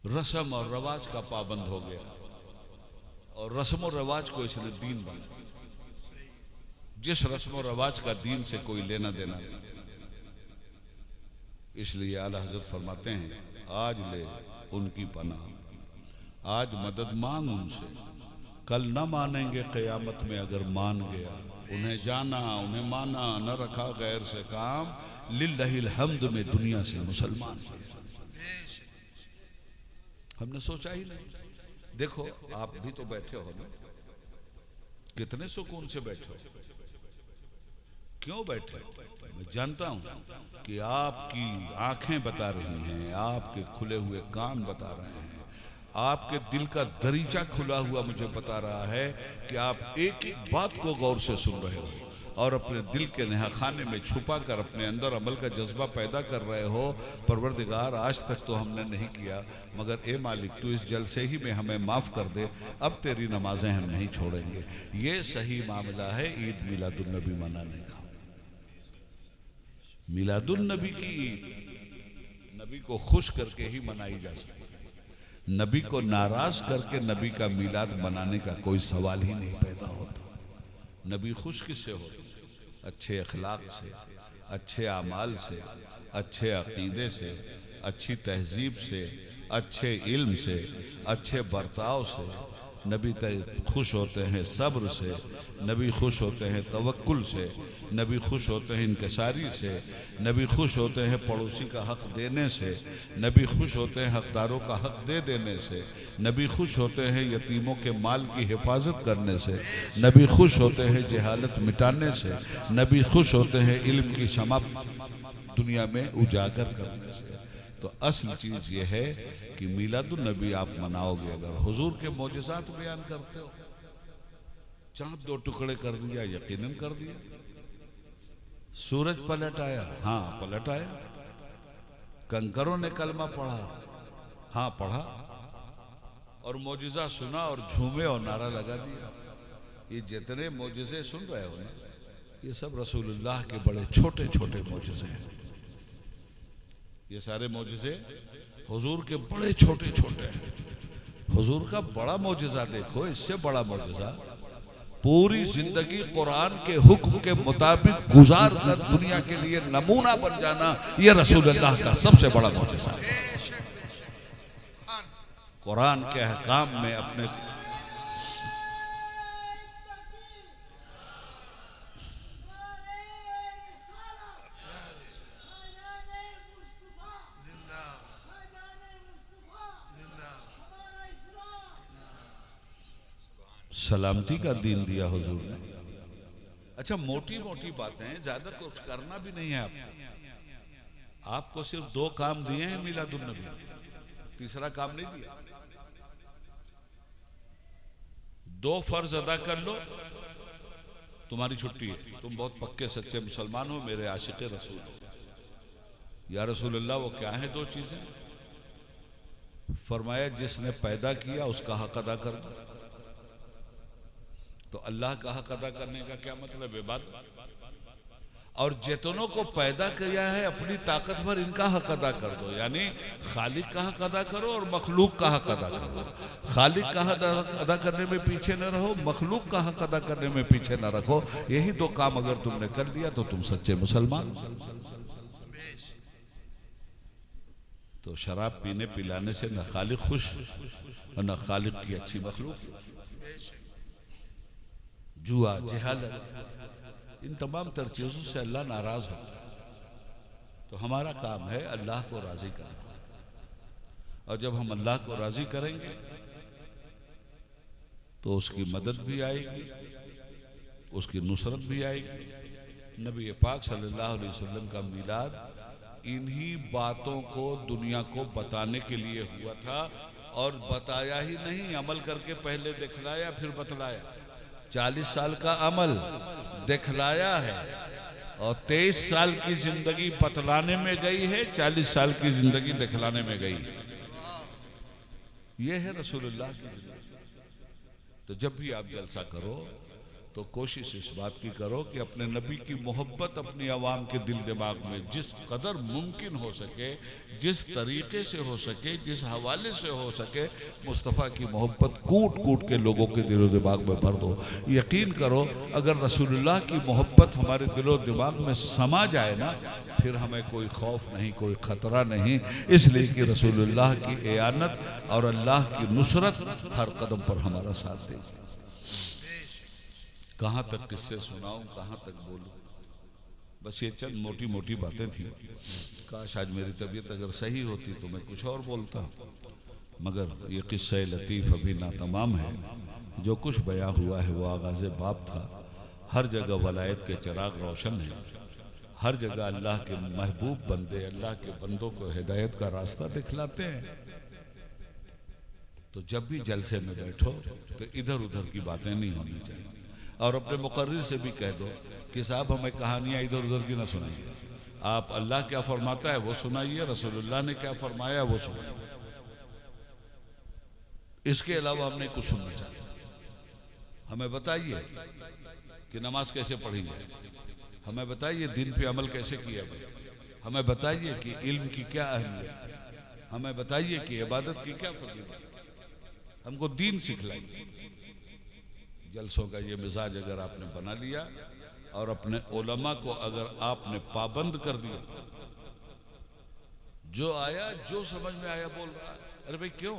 रस्म और रवाज का पाबंद हो गया, और रस्म और रवाज को इसने दीन बना दिया। जिस रस्म और रवाज का दीन से कोई लेना देना नहीं। इसलिए आला हजरत फरमाते हैं, आज ले उनकी पनाह, आज मदद मांग उनसे, कल न मानेंगे क़यामत में अगर मान गया। उन्हें जाना, उन्हें माना, न रखा गैर से काम, लिल्लाहिल हम्द में दुनिया से मुसलमान गया। हमने सोचा ही नहीं। देखो आप भी तो बैठे हो ना, कितने सुकून से बैठे हो। क्यों बैठे हो? मैं जानता हूं कि आपकी आंखें बता रही हैं, आपके खुले हुए कान बता रहे हैं, आपके दिल का दरीचा खुला हुआ मुझे बता रहा है कि आप एक एक बात को गौर से सुन रहे हो और अपने दिल के नहाखाने में छुपा कर अपने अंदर अमल का जज्बा पैदा कर रहे हो। परवरदिगार, आज तक तो हमने नहीं किया, मगर ए मालिक तू इस जलसे ही में हमें माफ़ कर दे, अब तेरी नमाजें हम नहीं छोड़ेंगे। ये सही मामला है ईद मिलादुन्नबी मनाने का। मिलादुन्नबी की ईद नबी को खुश करके ही मनाई जा सकती है। नबी को नाराज करके नबी का मिलाद मनाने का कोई सवाल ही नहीं पैदा होता। नबी खुश किससे होते? अच्छे अखलाक से, अच्छे आमाल से, अच्छे अकीदे से, अच्छी तहजीब से, अच्छे इल्म से, अच्छे बर्ताव से। नबी खुश होते हैं सब्र से, नबी खुश होते हैं तवक्कुल से, नबी खुश होते हैं इंकिसारी से, नबी खुश होते हैं पड़ोसी का हक देने से, नबी खुश होते हैं हकदारों का हक दे देने से, नबी खुश होते हैं यतीमों के माल की हिफाजत करने से, नबी खुश होते हैं जहालत मिटाने से, नबी खुश होते हैं इल्म की शमा दुनिया में उजागर करने से। तो असल चीज़ ये है कि मिलादुन नबी आप मनाओगे अगर हुजूर के मोजज़ात बयान करते हो। चाँद 2 टुकड़े कर दिया, यकीनन कर दिया। सूरज पलट आया, हाँ पलट आया। कंकरों ने कलमा पढ़ा, हाँ पढ़ा। और मोजिज़ा सुना और झूमे और नारा लगा दिया। ये जितने मोजिज़े सुन रहे हो ना, ये सब रसूलुल्लाह के बड़े छोटे छोटे मोजिज़े हैं। ये सारे मोजिज़े हुजूर के बड़े छोटे छोटे हैं। हुजूर का बड़ा मोजिज़ा देखो, इससे बड़ा मोजिज़ा पूरी जिंदगी कुरान के हुक्म के मुताबिक गुजार कर दुनिया के लिए नमूना बन जाना, यह रसूलुल्लाह का सबसे बड़ा मोजिज़ा है। कुरान के अहकाम में अपने सलामती का दीन दिया हुजूर ने। अच्छा, मोटी मोटी बातें, ज्यादा कुछ करना भी नहीं है आपको। आपको सिर्फ 2 काम दिए हैं मिलादुन नबी ने, तीसरा काम नहीं दिया। 2 फर्ज अदा कर लो, तुम्हारी छुट्टी है। तुम बहुत पक्के सच्चे मुसलमान हो, मेरे आशिक़े रसूल हो। या रसूल अल्लाह, वो क्या है 2 चीजें? फरमाया, जिसने पैदा किया उसका हक अदा कर दो। तो अल्लाह का हक अदा करने का क्या मतलब है? इबादत। और जितनों को पैदा किया है अपनी ताकत भर, इनका हक अदा कर दो। यानी खालिक का हक अदा करो और मखलूक का हक अदा करो। खालिक का हक अदा करने में पीछे न रहो, मखलूक का हक अदा करने में पीछे न रखो। यही 2 काम अगर तुमने कर लिया तो तुम सच्चे मुसलमान। तो शराब पीने पिलाने से न खालिक खुश और न खालिक की अच्छी मखलूक। जुआ, जहालत, इन तमाम तर चीज़ों से अल्लाह नाराज होता है। तो हमारा काम है अल्लाह को राज़ी करना। और जब हम अल्लाह को राजी करेंगे तो उसकी मदद भी आएगी, उसकी नुसरत भी आएगी। नबी पाक सल्लल्लाहु अलैहि वसल्लम का मीलाद इन्हीं बातों को दुनिया को बताने के लिए हुआ था, और बताया ही नहीं, अमल करके पहले दिखलाया फिर बतलाया। 40 साल का अमल दिखलाया है और 23 साल की जिंदगी बतलाने में गई है, 40 साल की जिंदगी दिखलाने में गई है। यह है रसूलुल्लाह की जिंदगी। तो जब भी आप जलसा करो तो कोशिश इस बात की करो कि अपने नबी की मोहब्बत अपनी आवाम के दिल दिमाग में जिस कदर मुमकिन हो सके, जिस तरीके से हो सके, जिस हवाले से हो सके, मुस्तफ़ा की मोहब्बत कूट कूट के लोगों के दिलो दिमाग में भर दो। यकीन करो अगर रसूलुल्लाह की मोहब्बत हमारे दिलो दिमाग में समा जाए ना, फिर हमें कोई खौफ नहीं, कोई ख़तरा नहीं, इसलिए कि रसूलुल्लाह की एयानत और अल्लाह की नुसरत हर कदम पर हमारा साथ देगी। कहाँ तक किससे सुनाऊं, कहाँ तक बोलूं, बस ये चंद मोटी मोटी बातें थी। काश आज मेरी तबीयत अगर सही होती तो मैं कुछ और बोलता, मगर ये किस्सा लतीफ़ अभी नातमाम है। जो कुछ बयां हुआ है वो आगाज़ बाब था। हर जगह वलायत के चिराग रोशन है, हर जगह अल्लाह के महबूब बंदे अल्लाह के बंदों को हिदायत का रास्ता दिखलाते हैं। तो जब भी जलसे में बैठो तो इधर उधर की बातें नहीं होनी चाहिए, और अपने मुकर्रिर से भी कह दो कि साहब हमें कहानियाँ इधर उधर की ना सुनाइए, आप अल्लाह क्या फरमाता है वो सुनाइए, रसूलुल्लाह ने क्या फरमाया वो सुनाइए। इसके अलावा हम नहीं कुछ सुनना चाहते। हमें बताइए कि नमाज कैसे पढ़ी जाए, हमें बताइए दिन पे अमल कैसे किया जाए, हमें बताइए कि इल्म की क्या अहमियत है, हमें बताइए कि इबादत की क्या फजीलत है, हमको दीन सिखलाइए। जलसों का ये मिजाज अगर आपने बना लिया और अपने उलमा को अगर आपने पाबंद कर दिया, जो आया जो समझ में आया बोल रहा है, अरे भाई क्यों,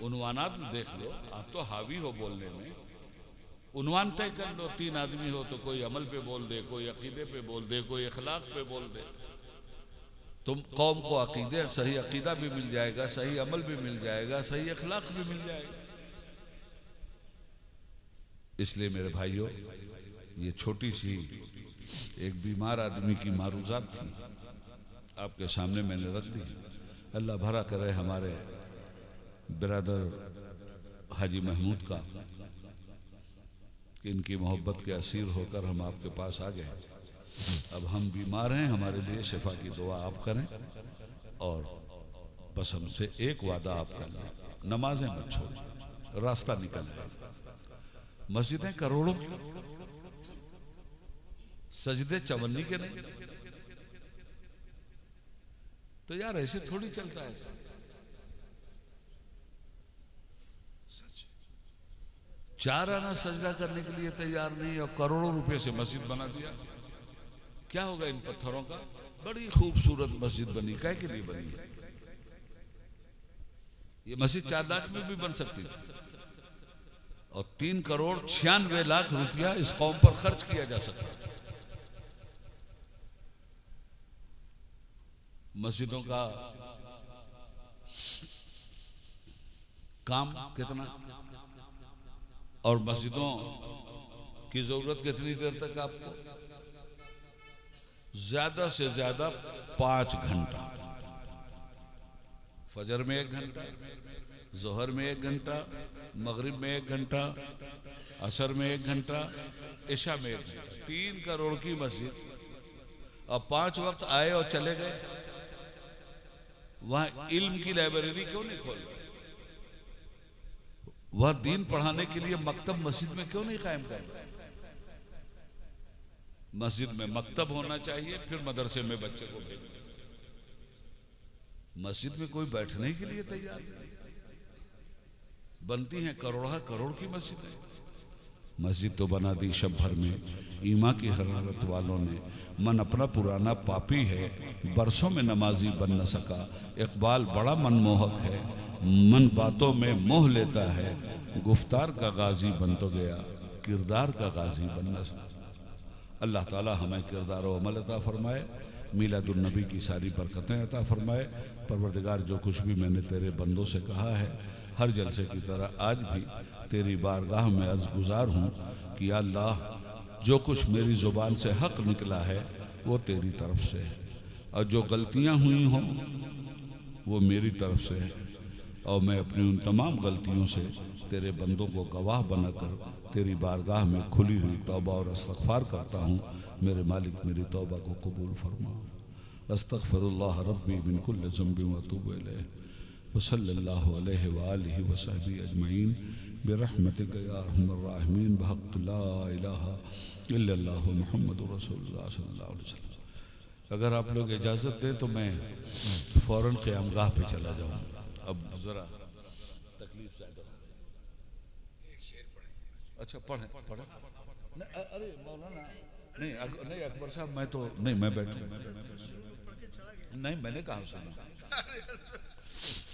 उन्वानात देख लो, आप तो हावी हो बोलने में, उन्वान तय कर लो। 3 आदमी हो तो कोई अमल पे बोल दे, कोई अकीदे पे बोल दे, कोई अखलाक पे बोल दे। तुम कौम को अकीदे, सही अकीदा भी मिल जाएगा, सही अमल भी मिल जाएगा, सही अखलाक भी मिल जाएगा। इसलिए मेरे भाइयों, ये छोटी सी एक बीमार आदमी की मारूजात थी, आपके सामने मैंने रख दी। अल्लाह भरा करे हमारे बिरादर हाजी महमूद का कि इनकी मोहब्बत के असीर होकर हम आपके पास आ गए। अब हम बीमार हैं, हमारे लिए शिफा की दुआ आप करें, और बस हमसे एक वादा आप कर लें, नमाजें मत छोड़िए, रास्ता निकल आएगा। मस्जिदें करोड़ों की, सजदे चवन्नी के नहीं। तो यार ऐसे थोड़ी चलता है सच। 4 आना सजदा करने के लिए तैयार नहीं और करोड़ों रुपए से मस्जिद बना दिया। क्या होगा इन पत्थरों का? बड़ी खूबसूरत मस्जिद बनी, काय के लिए बनी है? ये मस्जिद 4 लाख में भी बन सकती थी, और 3 करोड़ 96 लाख रुपया इस कौम पर खर्च किया जा सकता था। मस्जिदों का काम कितना, और मस्जिदों की जरूरत कितनी देर तक आपको? ज्यादा से ज्यादा 5 घंटा। फजर में 1 घंटा, जोहर में 1 घंटा, मगरिब में 1 घंटा, असर में 1 घंटा, इशा में 1 घंटा। 3 करोड़ की मस्जिद, और 5 वक्त आए और चले गए। वहां इल्म की लाइब्रेरी क्यों नहीं खोल रहे? वह दीन पढ़ाने के लिए मकतब मस्जिद में क्यों नहीं कायम कर रहे? मस्जिद में मकतब होना चाहिए, फिर मदरसे में बच्चे को भेजना। मस्जिद में कोई बैठने के लिए तैयार नहीं। बनती हैं करोड़ा करोड़ की मस्जिदें। मस्जिद तो बना दी शब भर में, ईमा की हरारत वालों ने। मन अपना पुराना पापी है, बरसों में नमाजी बन न सका। इकबाल बड़ा मनमोहक है, मन बातों में मोह लेता है। गुफ्तार का गाजी बन तो गया, किरदार का गाजी बन न सका। अल्लाह ताला हमें किरदार व अमल अता फरमाए। मीलादुन्नबी की सारी बरकतें अता फरमाए। परवरदिगार जो कुछ भी मैंने तेरे बंदों से कहा है हर जलसे की तरह आज भी तेरी बारगाह में अर्ज़ गुज़ार हूँ कि या अल्लाह जो कुछ मेरी ज़ुबान से हक़ निकला है वो तेरी तरफ से है, और जो गलतियाँ हुई हों वो मेरी तरफ से है, और मैं अपनी उन तमाम गलतियों से तेरे बंदों को गवाह बनाकर तेरी बारगाह में खुली हुई तौबा और इस्तग़फ़ार करता हूँ। मेरे मालिक मेरी तौबा को कबूल फरमा। अस्तग़फ़िरुल्लाह रब्बी मिन कुल्लि ज़ंबिन व अतूबु इलैह व सल्लल्लाहु अलैहि व आलिहि व सहबिहि अजमईन बिरहमतिका या अरहमर राहिमीन बिहक़्क़ि ला इलाहा इल्लल्लाहु मुहम्मदुर रसूलुल्लाह सल्लल्लाहु अलैहि वसल्लम। अगर आप लोग इजाज़त दें तो मैं फ़ौरन क़यामगाह पे चला जाऊँ। अब ज़रा तकलीफ ज़्यादा हो। अच्छा पढ़ें पढ़ें। अरे मौलाना नहीं नहीं अकबर साहब मैं तो नहीं मैं बैठूँ नहीं मैंने कहाँ सुना।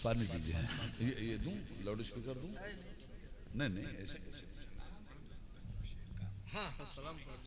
पानी दीजिए ये दूँ लाउड स्पीकर दूँ नहीं नहीं ऐसे कैसे। हाँ सलाम